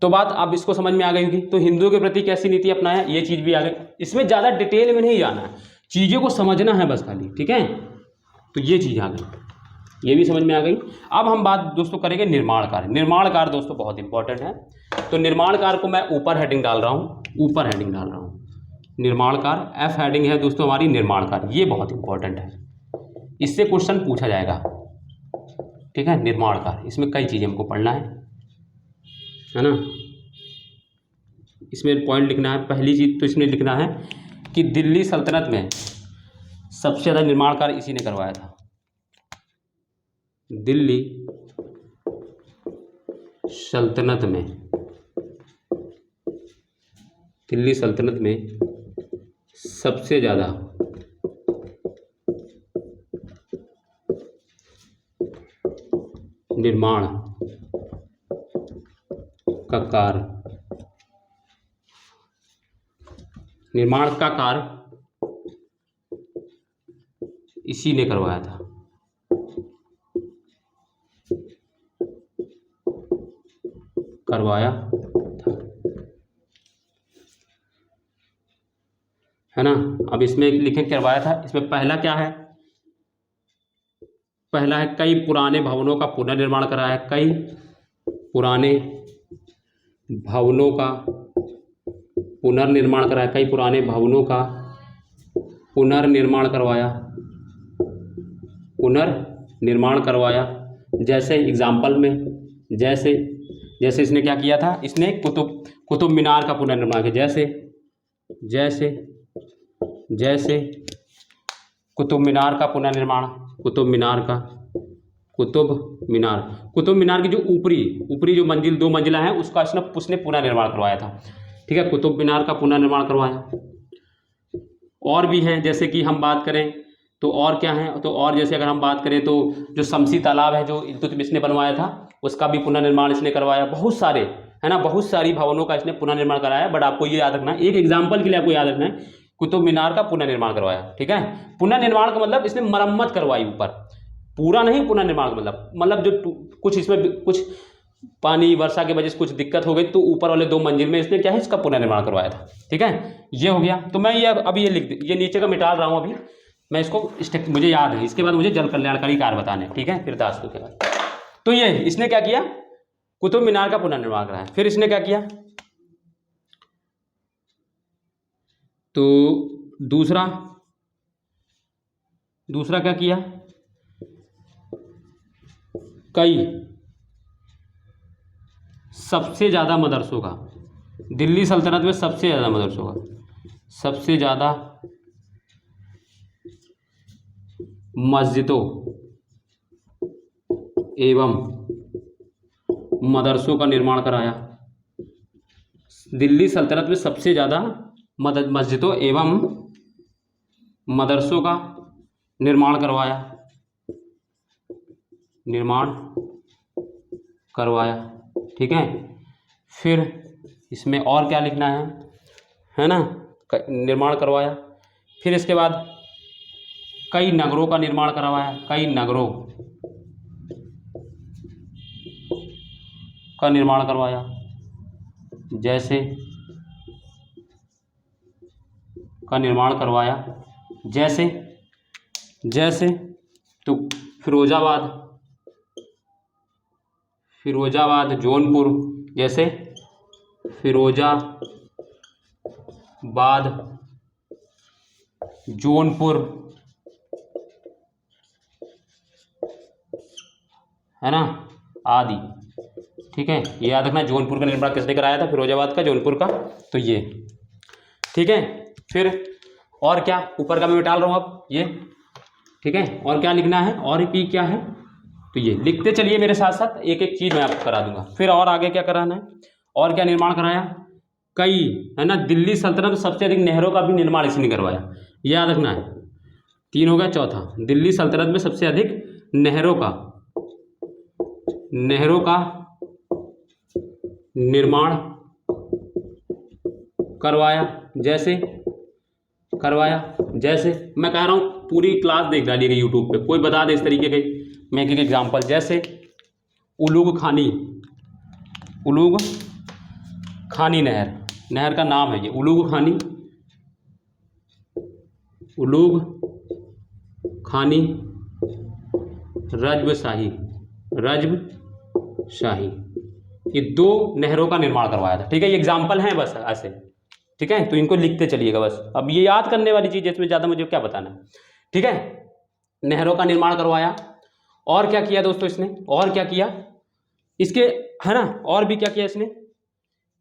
तो बात अब इसको समझ में आ गई होगी। तो हिंदुओं के प्रति कैसी नीति अपनाया, ये चीज़ भी आ गई। इसमें ज़्यादा डिटेल में नहीं जाना है, चीज़ों को समझना है बस खाली। ठीक है, तो ये चीज़ आ गई, ये भी समझ में आ गई। अब हम बात दोस्तों करेंगे निर्माण कार्य। निर्माण कार्य दोस्तों बहुत इंपॉर्टेंट है। तो निर्माण कार्य को मैं ऊपर हेडिंग डाल रहा हूँ, ऊपर हेडिंग डाल रहा हूँ निर्माण कार्य, एफ हेडिंग है दोस्तों हमारी निर्माण कार्य, ये बहुत इंपॉर्टेंट है, इससे क्वेश्चन पूछा जाएगा। ठीक है, निर्माण कार्य, इसमें कई चीज़ें हमको पढ़ना है ना। इसमें पॉइंट लिखना है, पहली चीज़ तो इसमें लिखना है कि दिल्ली सल्तनत में सबसे ज़्यादा निर्माण कार्य इसी ने करवाया था। दिल्ली सल्तनत में, दिल्ली सल्तनत में सबसे ज़्यादा निर्माण का कार्य, निर्माण का कार्य इसी ने करवाया था। करवाया था, है ना। अब इसमें लिखें करवाया था, इसमें पहला क्या है, पहला है कई पुराने भवनों का पुनर्निर्माण कराया है। कई पुराने भवनों का पुनर्निर्माण कराया, कई पुराने भवनों का पुनर्निर्माण करवाया, पुनर्निर्माण करवाया। जैसे एग्जाम्पल में, जैसे इसने क्या किया था, इसने कुतुब मीनार का पुनर्निर्माण किया। जैसे कुतुब मीनार का पुनर्निर्माण, कुतुब मीनार की जो ऊपरी जो मंजिल 2 मंजिला है उसका उसने पुनर्निर्माण करवाया था। ठीक है, कुतुब मीनार का पुनर्निर्माण करवाया। और भी हैं, जैसे कि हम बात करें तो और क्या है, तो और जैसे अगर हम बात करें तो जो शमसी तालाब है जो इल्तुतमिश ने बनवाया था उसका भी पुनर्निर्माण इसने करवाया। बहुत सारे, है ना, बहुत सारी भवनों का इसने पुनर्निर्माण कराया। बट आपको ये याद रखना है, एक एग्जाम्पल के लिए आपको याद रखना है, कुतुब मीनार का पुनर्निर्माण करवाया। ठीक है, पुनर्निर्माण का मतलब इसने मरम्मत करवाई ऊपर, पूरा नहीं। पुनर्निर्माण का मतलब जो कुछ इसमें कुछ पानी वर्षा की वजह से कुछ दिक्कत हो गई तो ऊपर वाले 2 मंजिल में इसने क्या है, इसका पुनर्निर्माण करवाया था। ठीक है, ये हो गया। तो मैं ये अब ये ये नीचे का मिटा रहा हूँ अभी मैं इसको, मुझे याद है। इसके बाद मुझे जल कल्याणकारी कार्य बताने, ठीक है, फिर दास के बाद। तो ये इसने क्या किया, कुतुब मीनार का पुनर्निर्माण कराया। फिर इसने क्या किया, तो दूसरा क्या किया, कई सबसे ज़्यादा मदरसों का, दिल्ली सल्तनत में सबसे ज़्यादा मदरसों का, सबसे ज़्यादा मस्जिदों एवं मदरसों का निर्माण कराया। दिल्ली सल्तनत में सबसे ज़्यादा मस्जिदों एवं मदरसों का निर्माण करवाया। ठीक है, फिर इसमें और क्या लिखना है ना, निर्माण करवाया। फिर इसके बाद कई नगरों का निर्माण करवाया, कई नगरों का निर्माण करवाया। जैसे का निर्माण करवाया, जैसे तो फिरोजाबाद जौनपुर, जैसे फिरोजाबाद जौनपुर है ना, आदि। ठीक है, ये याद रखना। जौनपुर का निर्माण किसने कराया था? फिरोजाबाद का, जौनपुर का। तो ये ठीक है। फिर और क्या, ऊपर का मैं मिटा रहा हूँ अब ये। ठीक है, और क्या लिखना है, और पी क्या है, तो ये लिखते चलिए मेरे साथ साथ, एक एक चीज़ मैं आपको करा दूंगा। फिर और आगे क्या कराना है, और क्या निर्माण कराया, कई, है ना, दिल्ली सल्तनत में सबसे अधिक नहरों का भी निर्माण इसने करवाया, याद रखना है। 3 हो गया। चौथा, दिल्ली सल्तनत में सबसे अधिक नहरों का निर्माण करवाया। जैसे मैं कह रहा हूँ, पूरी क्लास देख डालिएगा यूट्यूब पे, कोई बता दे इस तरीके के, मैं एक एग्जाम्पल, जैसे उलूग खानी नहर का नाम है ये, उलूग खानी रजबशाही, ये 2 नहरों का निर्माण करवाया था। ठीक है, ये एग्जाम्पल हैं बस ऐसे। ठीक है, तो इनको लिखते चलिएगा बस। अब ये याद करने वाली चीज़ है, इसमें ज़्यादा मुझे क्या बताना है। ठीक है, नहरों का निर्माण करवाया। और क्या किया दोस्तों इसने, और क्या किया इसके, है ना, और भी क्या किया इसने,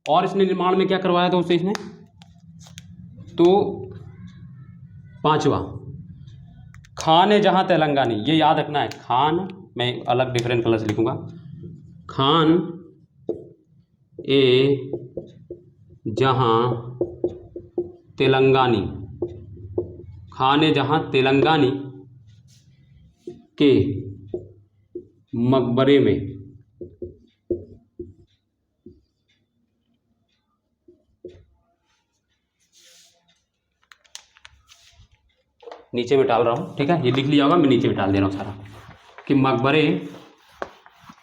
और इसने निर्माण में क्या करवाया दोस्तों इसने, तो 5वां, खान जहां तेलंगानी, ये याद रखना है। खान, मैं अलग डिफरेंट कलर से लिखूंगा, खान ए जहां तेलंगानी, खान जहां तेलंगानी के मकबरे में नीचे में डाल रहा हूँ। ठीक है, ये लिख लिया होगा, मैं नीचे में डाल दे रहा हूँ सारा, कि मकबरे,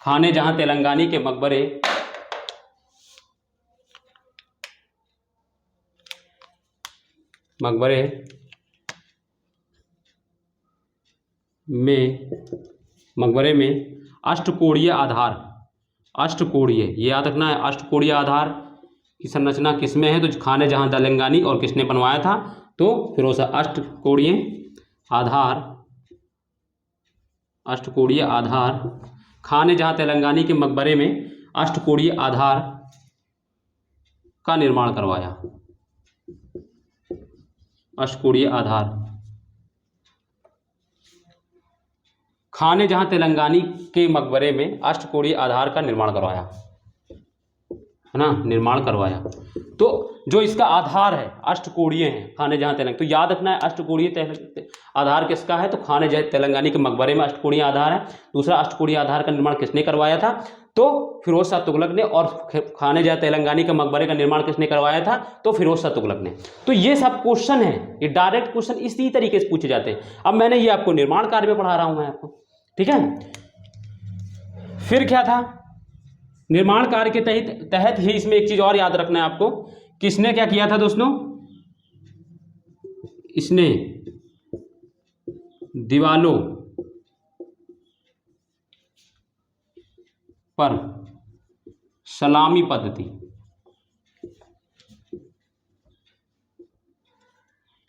खाने जहां तेलंगानी के मकबरे में अष्टकोणीय आधार, ये याद रखना है, अष्टकोणीय आधार की संरचना किसमें है, तो खाने जहां तेलंगानी, और किसने बनवाया था, तो फिरोज अष्टकोणीय आधार, खाने जहां तेलंगानी के मकबरे में अष्टकोणीय आधार का निर्माण करवाया। अष्टकोणीय आधार, खाने जहां तेलंगानी के मकबरे में अष्टकोणीय आधार का निर्माण करवाया, है ना, निर्माण करवाया। तो जो इसका आधार है अष्टकोणीय है, खाने जहां तेलंगानी, तो याद रखना है अष्टकोणीय आधार किसका है, तो खाने जहां तेलंगानी के मकबरे में अष्टकोणीय आधार है। दूसरा, अष्टकोणीय आधार का निर्माण किसने करवाया था, तो फिरोज शाह तुगलक ने। और खाने जहां तेलंगानी के मकबरे का निर्माण किसने करवाया था, तो फिरोज शाह तुगलक ने। तो ये सब क्वेश्चन है, ये डायरेक्ट क्वेश्चन इसी तरीके से पूछे जाते हैं। अब मैंने ये आपको निर्माण कार्य में पढ़ा रहा हूं मैं आपको। ठीक है, फिर क्या था, निर्माण कार्य के तहत ही इसमें एक चीज और याद रखना है आपको, किसने क्या किया था दोस्तों, इसने दीवालों पर सलामी पद्धति,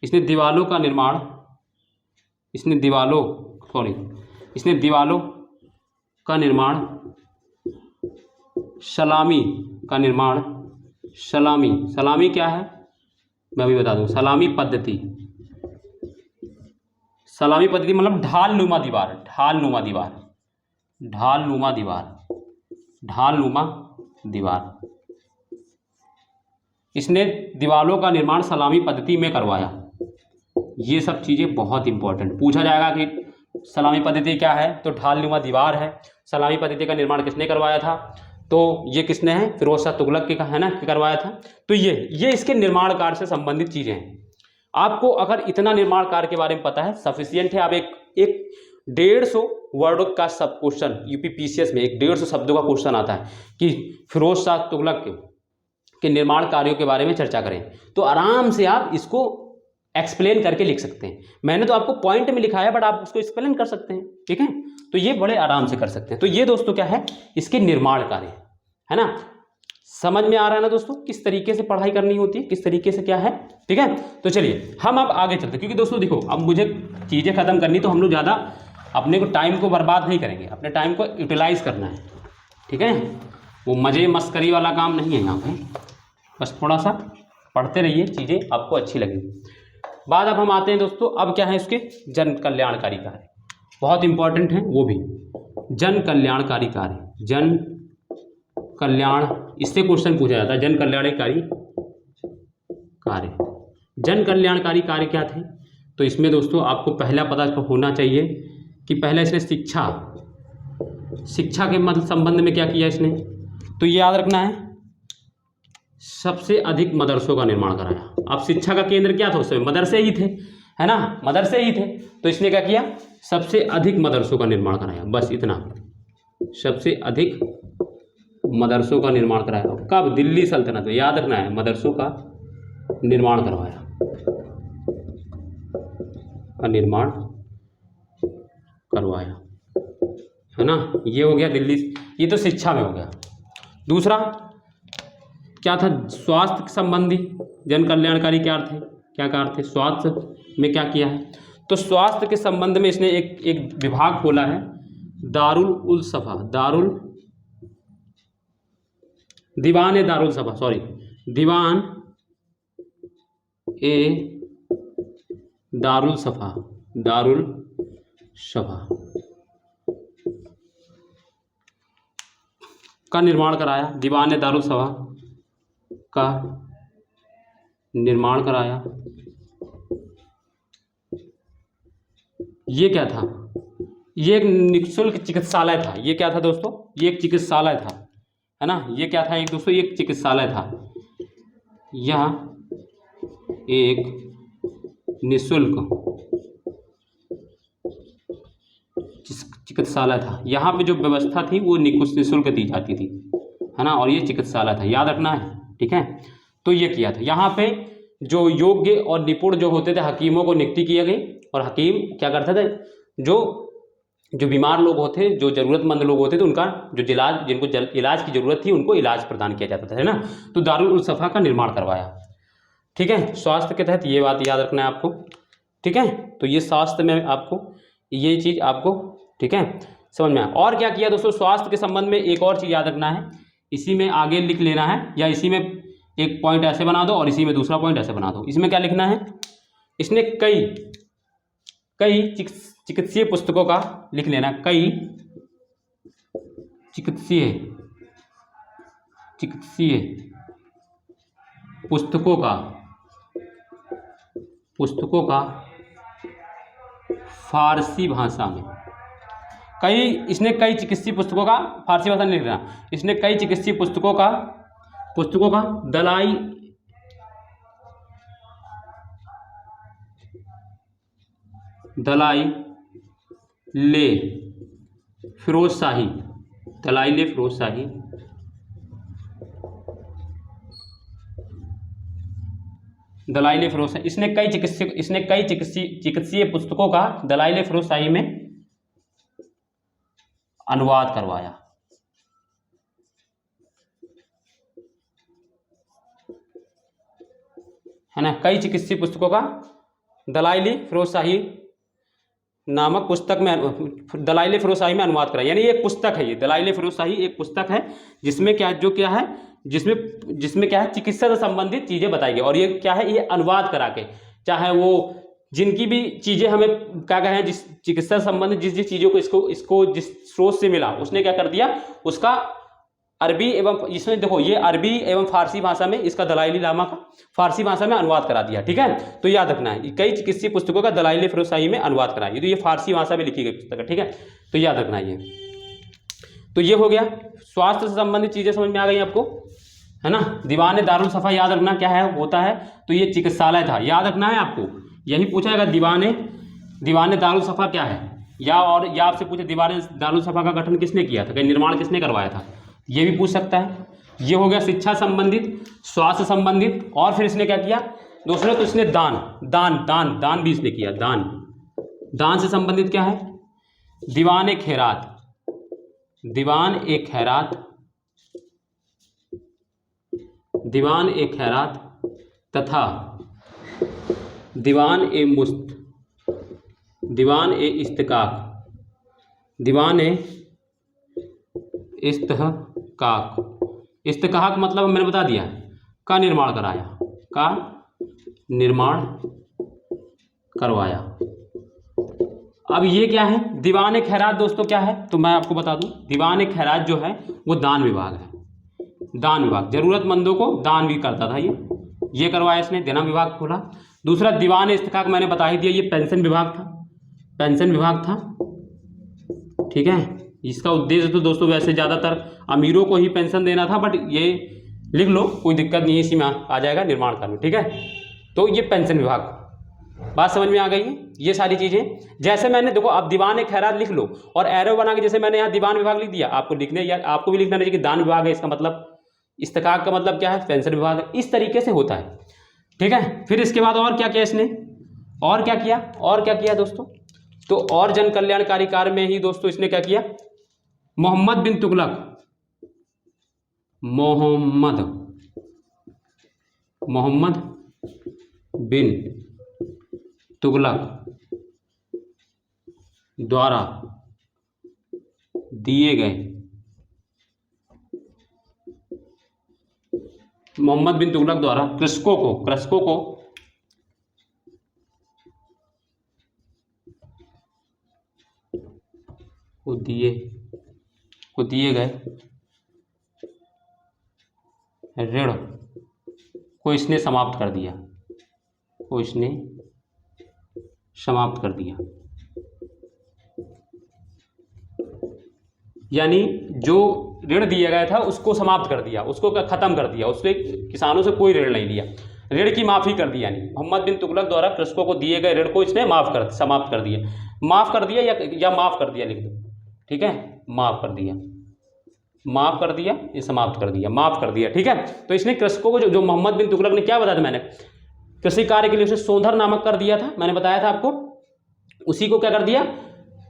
इसने दीवालों का निर्माण, इसने दीवालों का निर्माण, सलामी का निर्माण, सलामी क्या है मैं अभी बता दूं, सलामी पद्धति मतलब ढालनुमा दीवार, इसने दीवालों का निर्माण सलामी पद्धति में करवाया। ये सब चीजें बहुत इंपॉर्टेंट पूछा जाएगा कि सलामी पद्धति क्या है, तो ढालनुमा दीवार है। सलामी पद्धति का निर्माण किसने करवाया था, तो ये किसने है, फिरोज शाह तुगलक के, है ना, करवाया था। तो ये इसके निर्माण कार्य से संबंधित चीजें हैं। आपको अगर इतना निर्माण कार्य के बारे में पता है, सफिशियंट है। आप एक 150 वर्डों का सब क्वेश्चन यूपीपीसीएस में 150 शब्दों का क्वेश्चन आता है कि फिरोज शाह तुगलक के निर्माण कार्यों के बारे में चर्चा करें, तो आराम से आप इसको एक्सप्लेन करके लिख सकते हैं। मैंने तो आपको पॉइंट में लिखा है, बट आप उसको एक्सप्लेन कर सकते हैं। ठीक है, तो ये बड़े आराम से कर सकते हैं। तो ये दोस्तों क्या है, इसके निर्माण कार्य, है ना। समझ में आ रहा है ना दोस्तों, किस तरीके से पढ़ाई करनी होती है, किस तरीके से क्या है। ठीक है, तो चलिए हम अब आगे चलते हैं, क्योंकि दोस्तों देखो, अब मुझे चीजें खत्म करनी, तो हम लोग ज्यादा अपने को टाइम को बर्बाद नहीं करेंगे, अपने टाइम को यूटिलाइज करना है, ठीक है। वो मज़े मस्करी वाला काम नहीं है यहाँ पे, बस थोड़ा सा पढ़ते रहिए, चीज़ें आपको अच्छी लगेंगी। बाद अब हम आते हैं दोस्तों, अब क्या है इसके जन कल्याणकारी कार्य, बहुत इंपॉर्टेंट है वो भी। जन कल्याणकारी कार्य, जन कल्याण, इससे क्वेश्चन पूछा जाता है, जन कल्याणकारी कार्य। जन कल्याणकारी कार्य क्या थे? तो इसमें दोस्तों आपको पहला पता होना चाहिए कि पहले इसने शिक्षा के मतलब संबंध में क्या किया इसने, तो ये याद रखना है, सबसे अधिक मदरसों का निर्माण कराया। अब शिक्षा का केंद्र क्या था उस समय? मदरसे ही थे, है ना, मदरसे ही थे। तो इसने क्या किया? सबसे अधिक मदरसों का निर्माण कराया, बस इतना, सबसे अधिक मदरसों का निर्माण कराया। कब? दिल्ली सल्तनत में, याद रखना है, मदरसों का निर्माण करवाया, का निर्माण करवाया, है ना। ये हो गया दिल्ली, ये तो शिक्षा में हो गया। दूसरा क्या था? स्वास्थ्य संबंधी जन कल्याणकारी क्या थे, क्या कार्य थे? स्वास्थ्य में क्या किया है? तो स्वास्थ्य के संबंध में इसने एक विभाग खोला है, दारुल उल सफा, दीवान ए दारुल सफा, सॉरी, दीवान ए दारुल सफा, दारुल सफा का निर्माण कराया, दीवान ए दारुल सफा का निर्माण कराया। ये क्या था? ये एक निःशुल्क चिकित्सालय था। ये क्या था दोस्तों? ये एक चिकित्सालय था, है ना। ये क्या था एक दोस्तों? ये एक चिकित्सालय था। यह एक निःशुल्क चिकित्सालय था। यहाँ पे जो व्यवस्था थी वो निःशुल्क दी जाती थी, है ना, और ये चिकित्सालय था, याद रखना है, ठीक है। तो ये किया था। यहाँ पे जो योग्य और निपुण जो होते थे हकीमों को नियुक्ति किया गई, और हकीम क्या करते थे? जो बीमार लोग होते, जो ज़रूरतमंद लोग होते थे, उनका जो जिनको इलाज की ज़रूरत थी उनको इलाज प्रदान किया जाता था, है ना। तो दारुल उल सफा का निर्माण करवाया, ठीक है। स्वास्थ्य के तहत ये बात याद रखना है आपको, ठीक है। तो ये स्वास्थ्य में आपको ये चीज़ आपको, ठीक है, समझ में आया। और क्या किया दोस्तों? स्वास्थ्य के संबंध में एक और चीज़ याद रखना है, इसी में आगे लिख लेना है, या इसी में एक पॉइंट ऐसे बना दो और इसी में दूसरा पॉइंट ऐसे बना दो। इसमें क्या लिखना है? इसने कई चिकित्सीय पुस्तकों का लिख लेना, कई चिकित्सीय पुस्तकों का फारसी भाषा में, इसने कई चिकित्सीय पुस्तकों का फारसी भाषा नहीं लिखना, इसने कई चिकित्सीय पुस्तकों का दलाई ले फिरोज शाही, इसने कई चिकित्सीय पुस्तकों का दलाइल फिरोज शाही में अनुवाद करवाया, है ना। कई चिकित्सीय पुस्तकों का दलाइल फिरोज शाही नामक पुस्तक में, दलाइल फिरोज शाही में अनुवाद करा, यानी एक पुस्तक है, ये दलाइल फिरोज शाही एक पुस्तक है जिसमें क्या है, जिसमें क्या है, चिकित्सा से संबंधित चीजें बताई गई। और ये क्या है? ये अनुवाद करा के, चाहे वो जिनकी भी चीजें हमें क्या कहें, जिस चिकित्सा से संबंधित जिस चीजों को इसको जिस स्रोत से मिला, उसने क्या कर दिया, उसका अरबी एवं, इसमें देखो ये अरबी एवं फारसी भाषा में इसका दलाइल लामा का फारसी भाषा में अनुवाद करा दिया, ठीक है। तो याद रखना है, कई चिकित्सीय पुस्तकों का दलाइल फिरोज शाही में अनुवाद कराया, तो ये फारसी भाषा में लिखी गई पुस्तक है, ठीक है। तो याद रखना है ये। तो ये हो गया, स्वास्थ्य से संबंधित चीजें समझ में आ गई आपको, है ना। दीवान दारुल सफा याद रखना क्या है, होता है, तो ये चिकित्सालय था, याद रखना है आपको। यही पूछा जाएगा दीवान दारुल सफा क्या है, या आपसे पूछे दीवान दारुल सफा का गठन किसने किया था, निर्माण किसने करवाया था, ये भी पूछ सकता है। ये हो गया शिक्षा संबंधित, स्वास्थ्य संबंधित। और फिर इसने क्या किया दोस्तों? तो इसने दान भी इसने किया। दान से संबंधित क्या है? दीवान ए खैरात तथा दीवान ए इस्तिकाक दीवान इस्तेहकाक। इस्तेहकाक मतलब मैंने बता दिया, का निर्माण कराया, का निर्माण करवाया। अब ये क्या है, दीवान खैरात दोस्तों क्या है, तो मैं आपको बता दूं, दीवान खैरात जो है वो दान विभाग है। दान विभाग, जरूरतमंदों को दान भी करता था ये करवाया इसने, देना विभाग खोला। दूसरा दीवान इस्तेहकाक मैंने बता ही दिया, ये पेंशन विभाग था, पेंशन विभाग था। ठीक है, इसका उद्देश्य तो दोस्तों वैसे ज़्यादातर अमीरों को ही पेंशन देना था, बट ये लिख लो, कोई दिक्कत नहीं है, इसी में आ जाएगा निर्माण कार्य। ठीक है, तो ये पेंशन विभाग, बात समझ में आ गई है। ये सारी चीज़ें जैसे मैंने देखो, आप दीवान खैरात लिख लो और एरो बना के, जैसे मैंने यहाँ दीवान विभाग लिख दिया, आपको लिखने या आपको भी लिखना चाहिए कि दान विभाग है, इसका मतलब इस्तेहकाक का मतलब क्या है, पेंशन विभाग है। इस तरीके से होता है। ठीक है, फिर इसके बाद और क्या किया इसने, और क्या किया दोस्तों, तो और जन कल्याणकारी कार्य में ही दोस्तों इसने क्या किया, मोहम्मद बिन तुगलक द्वारा दिए गए, मोहम्मद बिन तुगलक द्वारा कृषकों को दिए गए ऋण को इसने समाप्त कर दिया, यानी जो ऋण दिया गया था उसको समाप्त कर दिया, उसको खत्म कर दिया, उससे किसानों से कोई ऋण नहीं लिया, ऋण की माफी कर दी। यानी मोहम्मद बिन तुगलक द्वारा कृषकों को दिए गए ऋण को इसने समाप्त कर दिया, माफ कर दिया या माफ कर दिया लिख दो। ठीक है, माफ कर दिया, ये समाप्त कर दिया, माफ कर दिया। ठीक है, तो इसने कृषकों को जो मोहम्मद बिन तुगलक ने क्या बताया था मैंने, कृषि कार्य के लिए उसे सोंधर नामक कर दिया था, मैंने बताया था आपको, उसी को क्या कर दिया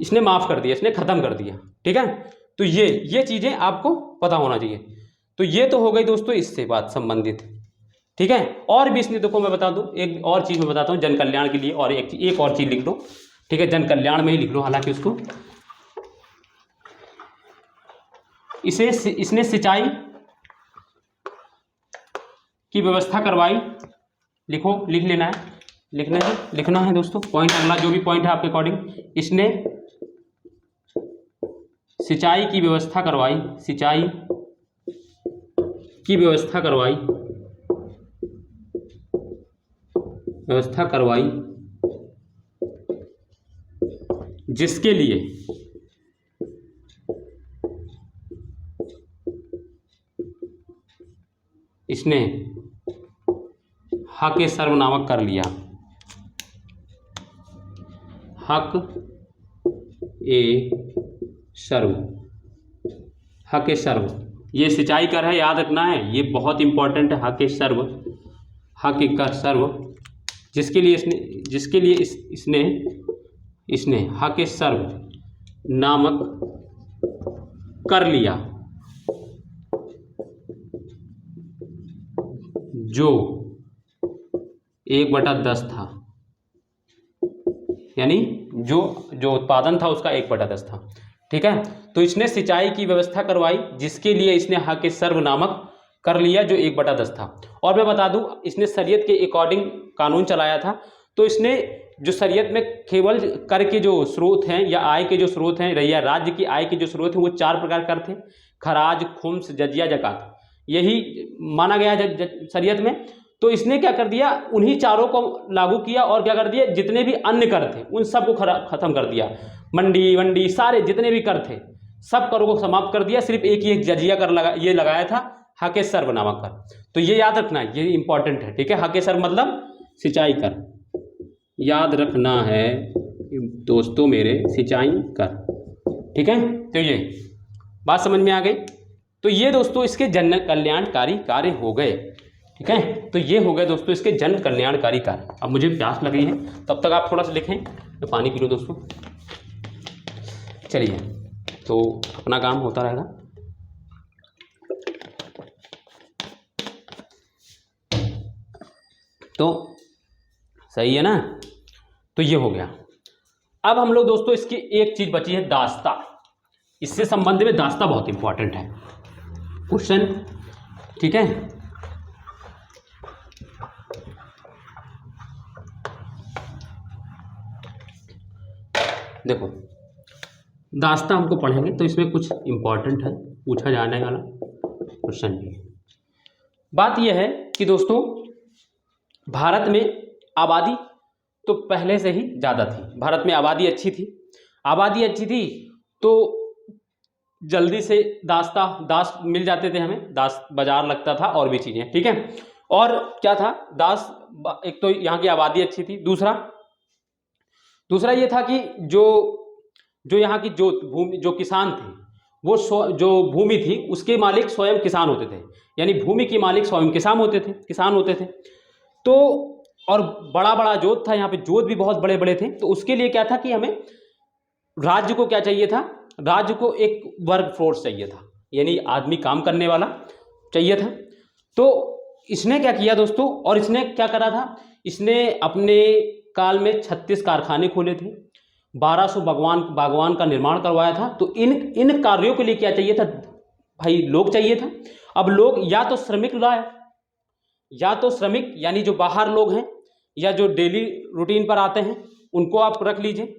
इसने, माफ कर दिया, इसने खत्म कर दिया। ठीक है, तो ये चीजें आपको पता होना चाहिए। तो ये तो हो गई दोस्तों इससे बात संबंधित। ठीक है, और भी इसने देखो मैं बता दूं, एक और चीज मैं बताता हूं जन कल्याण के लिए, और एक और चीज लिख लो। ठीक है, जन कल्याण में ही लिख लो, हालांकि उसको इसने सिंचाई की व्यवस्था करवाई। लिखो, लिखना है दोस्तों पॉइंट, अगला जो भी पॉइंट है आपके अकॉर्डिंग, इसने सिंचाई की व्यवस्था करवाई, जिसके लिए इसने हक ए सर्व नामक कर लिया, हक ए सर्व, ये सिंचाई कर है, याद रखना है, ये बहुत इंपॉर्टेंट है। हक ए सर्व, जिसके लिए इसने हक ए सर्व नामक कर लिया, जो 1/10 था, यानी जो उत्पादन था उसका 1/10 था। ठीक है, तो इसने सिंचाई की व्यवस्था करवाई, जिसके लिए इसने हक ए सर्व नामक कर लिया, जो 1/10 था। और मैं बता दूं, इसने शरीयत के अकॉर्डिंग कानून चलाया था। तो इसने जो शरीयत में केवल कर के जो स्रोत हैं या आय के जो स्रोत हैं, या राज्य की आय के जो स्रोत हैं, वो 4 प्रकार कर थे, खराज, खुम्स, जजिया, जकात, यही माना गया शरीयत में। तो इसने क्या कर दिया, उन्हीं चारों को लागू किया, और क्या कर दिया, जितने भी अन्य कर थे उन सबको खत्म कर दिया, मंडी वंडी सारे जितने भी कर थे सब करों को समाप्त कर दिया, सिर्फ एक ही जजिया कर लगाया था, हक ए सर्व नामक कर। तो ये याद रखना है, ये इंपॉर्टेंट है। ठीक है, हक ए सर्व मतलब सिंचाई कर, याद रखना है दोस्तों मेरे, सिंचाई कर। ठीक है, तो ये बात समझ में आ गई। तो ये दोस्तों इसके जन कल्याणकारी कार्य हो गए। ठीक है, तो ये हो गए दोस्तों इसके जन कल्याणकारी कार्य। अब मुझे प्यास लगी है, तब तक आप थोड़ा सा लिखें, तो पानी पी लो दोस्तों। चलिए, तो अपना काम होता रहेगा। तो सही है ना, तो ये हो गया। अब हम लोग दोस्तों इसकी एक चीज बची है, दास्ता। इससे संबंध में दास्ता बहुत इंपॉर्टेंट है क्वेश्चन, ठीक है। देखो दास्ता हमको पढ़ेंगे तो इसमें कुछ इंपॉर्टेंट है, पूछा जाने वाला क्वेश्चन भी है। बात यह है कि दोस्तों भारत में आबादी तो पहले से ही ज़्यादा थी, भारत में आबादी अच्छी थी तो जल्दी से दास मिल जाते थे हमें, दास बाजार लगता था और भी चीज़ें, ठीक है। और क्या था, दास, एक तो यहाँ की आबादी अच्छी थी, दूसरा ये था कि जो यहाँ की जो किसान थे वो जो भूमि थी उसके मालिक स्वयं किसान होते थे, यानी भूमि के मालिक स्वयं किसान होते थे। तो और बड़ा बड़ा जोत था, यहाँ पे जोत भी बहुत बड़े बड़े थे। तो उसके लिए क्या था कि हमें राज्य को क्या चाहिए था, राज्य को एक वर्क फोर्स चाहिए था, यानी आदमी काम करने वाला चाहिए था। तो इसने क्या किया दोस्तों, और इसने क्या करा था, इसने अपने काल में 36 कारखाने खोले थे, 1200 बागवान का निर्माण करवाया था। तो इन कार्यों के लिए क्या चाहिए था भाई, लोग चाहिए था। अब लोग या तो श्रमिक लाए, या तो श्रमिक यानी जो बाहर लोग हैं या जो डेली रूटीन पर आते हैं उनको आप रख लीजिए,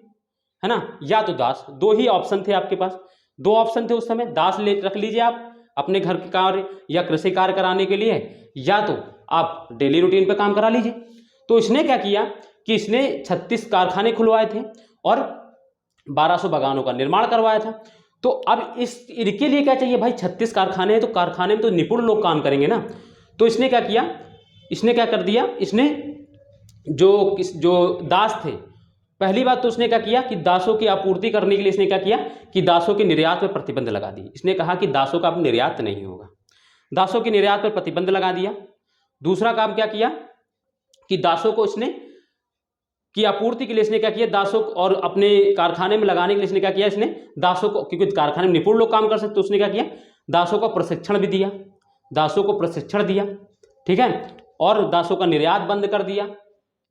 है ना, या तो दास। दो ही ऑप्शन थे आपके पास, दो ऑप्शन थे उस समय, दास रख लीजिए आप अपने घर के कार्य या कृषि कार्य कराने के लिए, या तो आप डेली रूटीन पे काम करा लीजिए। तो इसने क्या किया कि इसने 36 कारखाने खुलवाए थे और 1200 बागानों का निर्माण करवाया था। तो अब इनके लिए क्या चाहिए भाई, 36 कारखाने हैं तो कारखाने में तो निपुण लोग काम करेंगे ना। तो इसने क्या किया, इसने क्या कर दिया, इसने जो दास थे, पहली बात तो उसने क्या किया कि दासों की आपूर्ति करने के लिए इसने क्या किया कि दासों के निर्यात पर प्रतिबंध लगा दी। इसने कहा कि दासों का अब निर्यात नहीं होगा, दासों के निर्यात पर प्रतिबंध लगा दिया। दूसरा काम क्या किया कि दासों को इसने की आपूर्ति के लिए इसने क्या किया, दासों और अपने कारखाने में लगाने के लिए इसने क्या किया, इसने दासों को, क्योंकि कारखाने में निपुण लोग काम कर सकते, तो उसने क्या किया, दासों को प्रशिक्षण भी दिया, दासों को प्रशिक्षण दिया, ठीक है, और दासों का निर्यात बंद कर दिया।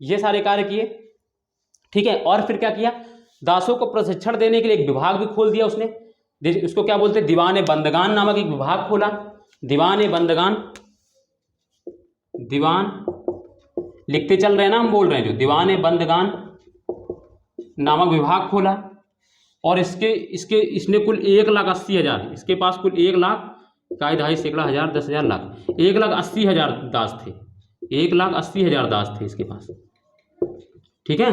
ये सारे कार्य किए, ठीक है। और फिर क्या किया, दासों को प्रशिक्षण देने के लिए एक विभाग भी खोल दिया उसने, उसको क्या बोलते हैं, दीवाने बंदगान नामक एक विभाग खोला। दीवाने बंदगान, दीवान लिखते चल रहे हैं ना, हम बोल रहे हैं जो, दीवाने बंदगान नामक विभाग खोला। और इसने कुल 1,80,000, इसके पास कुल 1 लाख, 2.5 सैकड़ा हजार, 10,000 लाख, 1,80,000 दास थे, 1,80,000 दास थे इसके पास, ठीक है।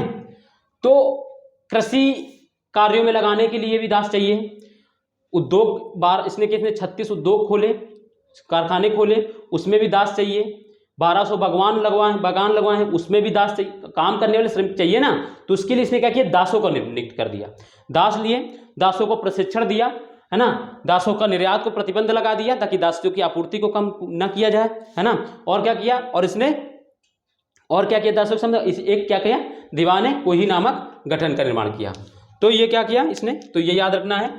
तो कृषि कार्यों में लगाने के लिए भी दास चाहिए। उद्योग इसने 36 उद्योग खोले, कारखाने खोले, उसमें भी दास चाहिए। 1200 बागान लगवाए हैं, उसमें भी दास चाहिए, काम करने वाले श्रमिक चाहिए ना। तो उसके लिए इसने क्या किया, दासों को नियुक्त कर दिया, दास लिए, दासों को प्रशिक्षण दिया, है ना, दासों का निर्यात को प्रतिबंध लगा दिया ताकि दासों की आपूर्ति को कम न किया जाए, है ना। और क्या किया, और इसने और क्या किया, दासों समझो, एक क्या किया, दीवाने कोही नामक गठन का निर्माण किया। तो ये क्या किया इसने, तो ये याद रखना है।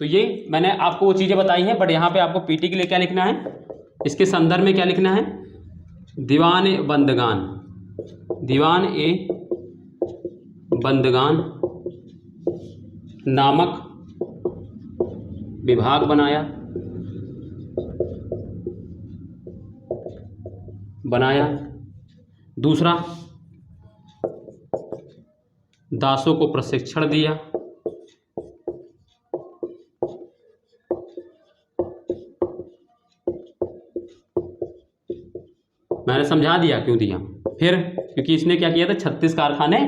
तो ये मैंने आपको वो चीज़ें बताई हैं, बट यहाँ पे आपको पीटी के लिए क्या लिखना है, इसके संदर्भ में क्या लिखना है, दीवाने बंदगान, दीवान ए बंदगान नामक विभाग बनाया। दूसरा, दासों को प्रशिक्षण दिया। मैंने समझा दिया क्यों दिया। फिर क्योंकि इसने क्या किया था, 36 कारखाने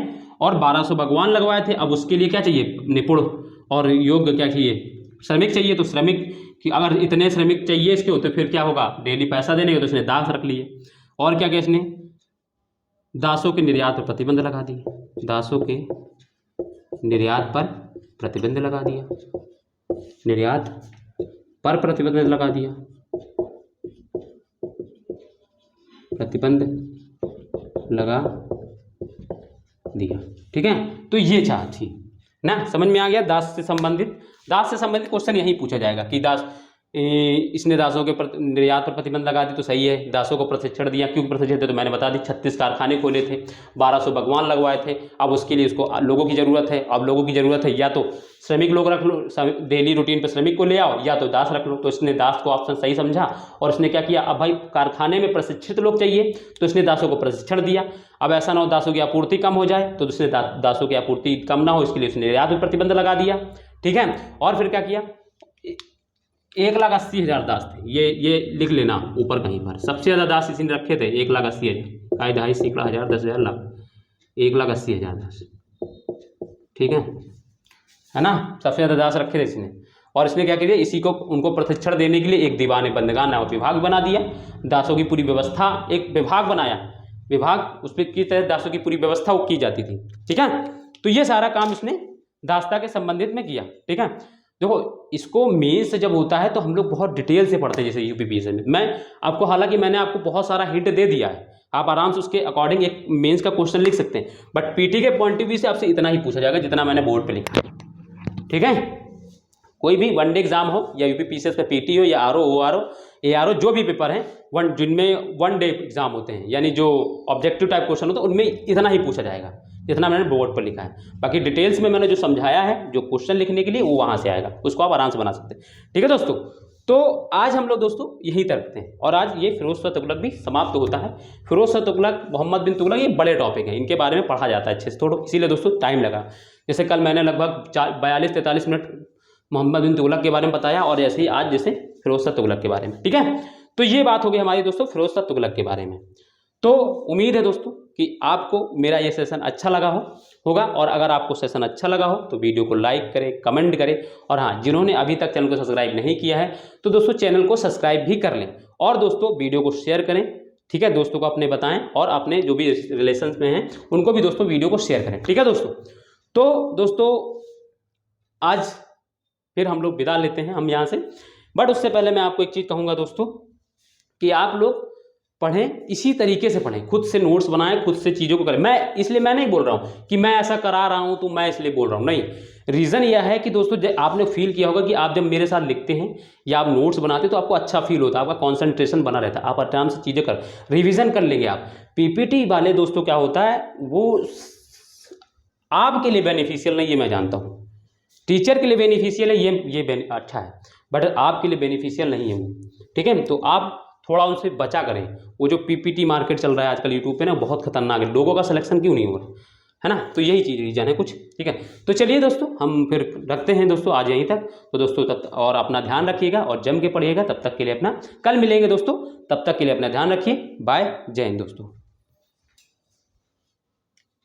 और 1200 बागवान लगवाए थे। अब उसके लिए क्या चाहिए, निपुण और योग्य क्या चाहिए, श्रमिक चाहिए। तो श्रमिक कि अगर इतने श्रमिक चाहिए इसके, तो फिर क्या होगा, डेली पैसा देने का, तो इसने दास रख लिए। और क्या किया इसने, दासों के निर्यात पर प्रतिबंध लगा दिया, दासों के निर्यात पर प्रतिबंध लगा दिया, निर्यात पर प्रतिबंध लगा दिया, प्रतिबंध लगा दिया, ठीक है। तो ये चाह थी ना, समझ में आ गया। दास से संबंधित क्वेश्चन यही पूछा जाएगा कि दास इसने दासों के निर्यात पर प्रतिबंध लगा दी, तो सही है। दासों को प्रशिक्षण दिया, क्यों प्रशिक्षण दिया तो मैंने बता दी, 36 कारखाने खोले थे, 1200 भगवान लगवाए थे। अब उसके लिए उसको लोगों की ज़रूरत है। अब लोगों की ज़रूरत है, या तो श्रमिक लोग रख लो, डेली रूटीन पर श्रमिक को ले आओ, या तो दास रख लो। तो इसने दास को ऑप्शन सही समझा और इसने क्या किया, अब भाई कारखाने में प्रशिक्षित लोग चाहिए, तो इसने दासों को प्रशिक्षण दिया। अब ऐसा ना हो दासों की आपूर्ति कम हो जाए, तो इसने दासों की आपूर्ति कम ना हो इसके लिए उसने निर्यात पर प्रतिबंध लगा दिया। ठीक है, और फिर क्या किया, 1,80,000 दास थे। ये लिख लेना ऊपर कहीं पर, सबसे ज़्यादा दास इसी ने रखे थे, 1,80,000 का 2.5 सैकड़ा हज़ार 10,000 लाख, 1,80,000 दास। ठीक है ना, सबसे ज़्यादा दास रखे थे इसने। और इसने क्या किया, इसी को उनको प्रशिक्षण देने के लिए एक दीवान बंदगान नामक विभाग बना दिया। दासों की पूरी व्यवस्था, एक विभाग बनाया, विभाग उस पर की तहत दासों की पूरी व्यवस्था की जाती थी। ठीक है, तो ये सारा काम इसने दासता के संबंधित में किया। ठीक है, देखो इसको मेंस जब होता है तो हम लोग बहुत डिटेल से पढ़ते हैं, जैसे यूपीपीएससी में। मैं आपको, हालांकि मैंने आपको बहुत सारा हिंट दे दिया है, आप आराम से उसके अकॉर्डिंग एक मेंस का क्वेश्चन लिख सकते हैं, बट पीटी के पॉइंट ऑफ व्यू से आपसे इतना ही पूछा जाएगा जितना मैंने बोर्ड पे लिखा है। ठीक है, कोई भी वनडे एग्जाम हो या यूपीपीएससी का पीटी हो या आरओ ओआरओ एआरओ, जो भी पेपर हैं जिनमें वन डे एग्जाम होते हैं, यानी जो ऑब्जेक्टिव टाइप क्वेश्चन होता है, उनमें इतना ही पूछा जाएगा जितना मैंने बोर्ड पर लिखा है। बाकी डिटेल्स में मैंने जो समझाया है, जो क्वेश्चन लिखने के लिए, वो वहाँ से आएगा, उसको आप आराम से बना सकते हैं। ठीक है दोस्तों, तो आज हम लोग दोस्तों यहीं तक रखते हैं, और आज ये फिरोज शाह तुगलक भी समाप्त होता है। फिरोज शाह तुगलक, मोहम्मद बिन तुगलक, ये बड़े टॉपिक हैं, इनके बारे में पढ़ा जाता है अच्छे से थोड़ा, इसीलिए दोस्तों टाइम लगा। जैसे कल मैंने लगभग 42-43 मिनट मोहम्मद बिन तुगलक के बारे में बताया, और ऐसे ही आज जैसे फिरोज शाह तुगलक के बारे में। ठीक है, तो ये बात हो गई हमारी दोस्तों फिरोज शाह तुगलक के बारे में। तो उम्मीद है दोस्तों कि आपको मेरा ये सेशन अच्छा लगा होगा, और अगर आपको सेशन अच्छा लगा हो तो वीडियो को लाइक करें, कमेंट करें, और हाँ, जिन्होंने अभी तक चैनल को सब्सक्राइब नहीं किया है तो दोस्तों चैनल को सब्सक्राइब भी कर लें, और दोस्तों वीडियो को शेयर करें। ठीक है, दोस्तों को अपने बताएं, और अपने जो भी रिलेशन में हैं उनको भी दोस्तों वीडियो को शेयर करें। ठीक है दोस्तों, तो दोस्तों आज फिर हम लोग विदा लेते हैं हम यहाँ से, बट उससे पहले मैं आपको एक चीज़ कहूँगा दोस्तों, कि आप लोग पढ़ें, इसी तरीके से पढ़ें, खुद से नोट्स बनाएं, खुद से चीज़ों को करें। मैं नहीं बोल रहा हूँ कि मैं ऐसा करा रहा हूँ तो मैं इसलिए बोल रहा हूँ, नहीं। रीज़न यह है कि दोस्तों आपने फील किया होगा कि आप जब मेरे साथ लिखते हैं या आप नोट्स बनाते तो आपको अच्छा फील होता है, आपका कॉन्सेंट्रेशन बना रहता है, आप आराम से चीज़ें कर रिविज़न कर लेंगे आप। पीपीटी वाले दोस्तों क्या होता है, वो आपके लिए बेनिफिशियल नहीं है, मैं जानता हूँ, टीचर के लिए बेनिफिशियल है, ये अच्छा है, बट आपके लिए बेनिफिशियल नहीं है वो। ठीक है, तो आप थोड़ा उनसे बचा करें। वो जो पीपीटी मार्केट चल रहा है आजकल यूट्यूब पे ना, बहुत खतरनाक है, लोगों का सिलेक्शन क्यों नहीं हो रहा है ना, तो यही चीज़ रीजन है कुछ। ठीक है, तो चलिए दोस्तों हम फिर रखते हैं दोस्तों आज यहीं तक। तो दोस्तों तब और अपना ध्यान रखिएगा और जम के पढ़िएगा, तब तक के लिए अपना, कल मिलेंगे दोस्तों, तब तक के लिए अपना ध्यान रखिए। बाय, जय हिंद दोस्तों।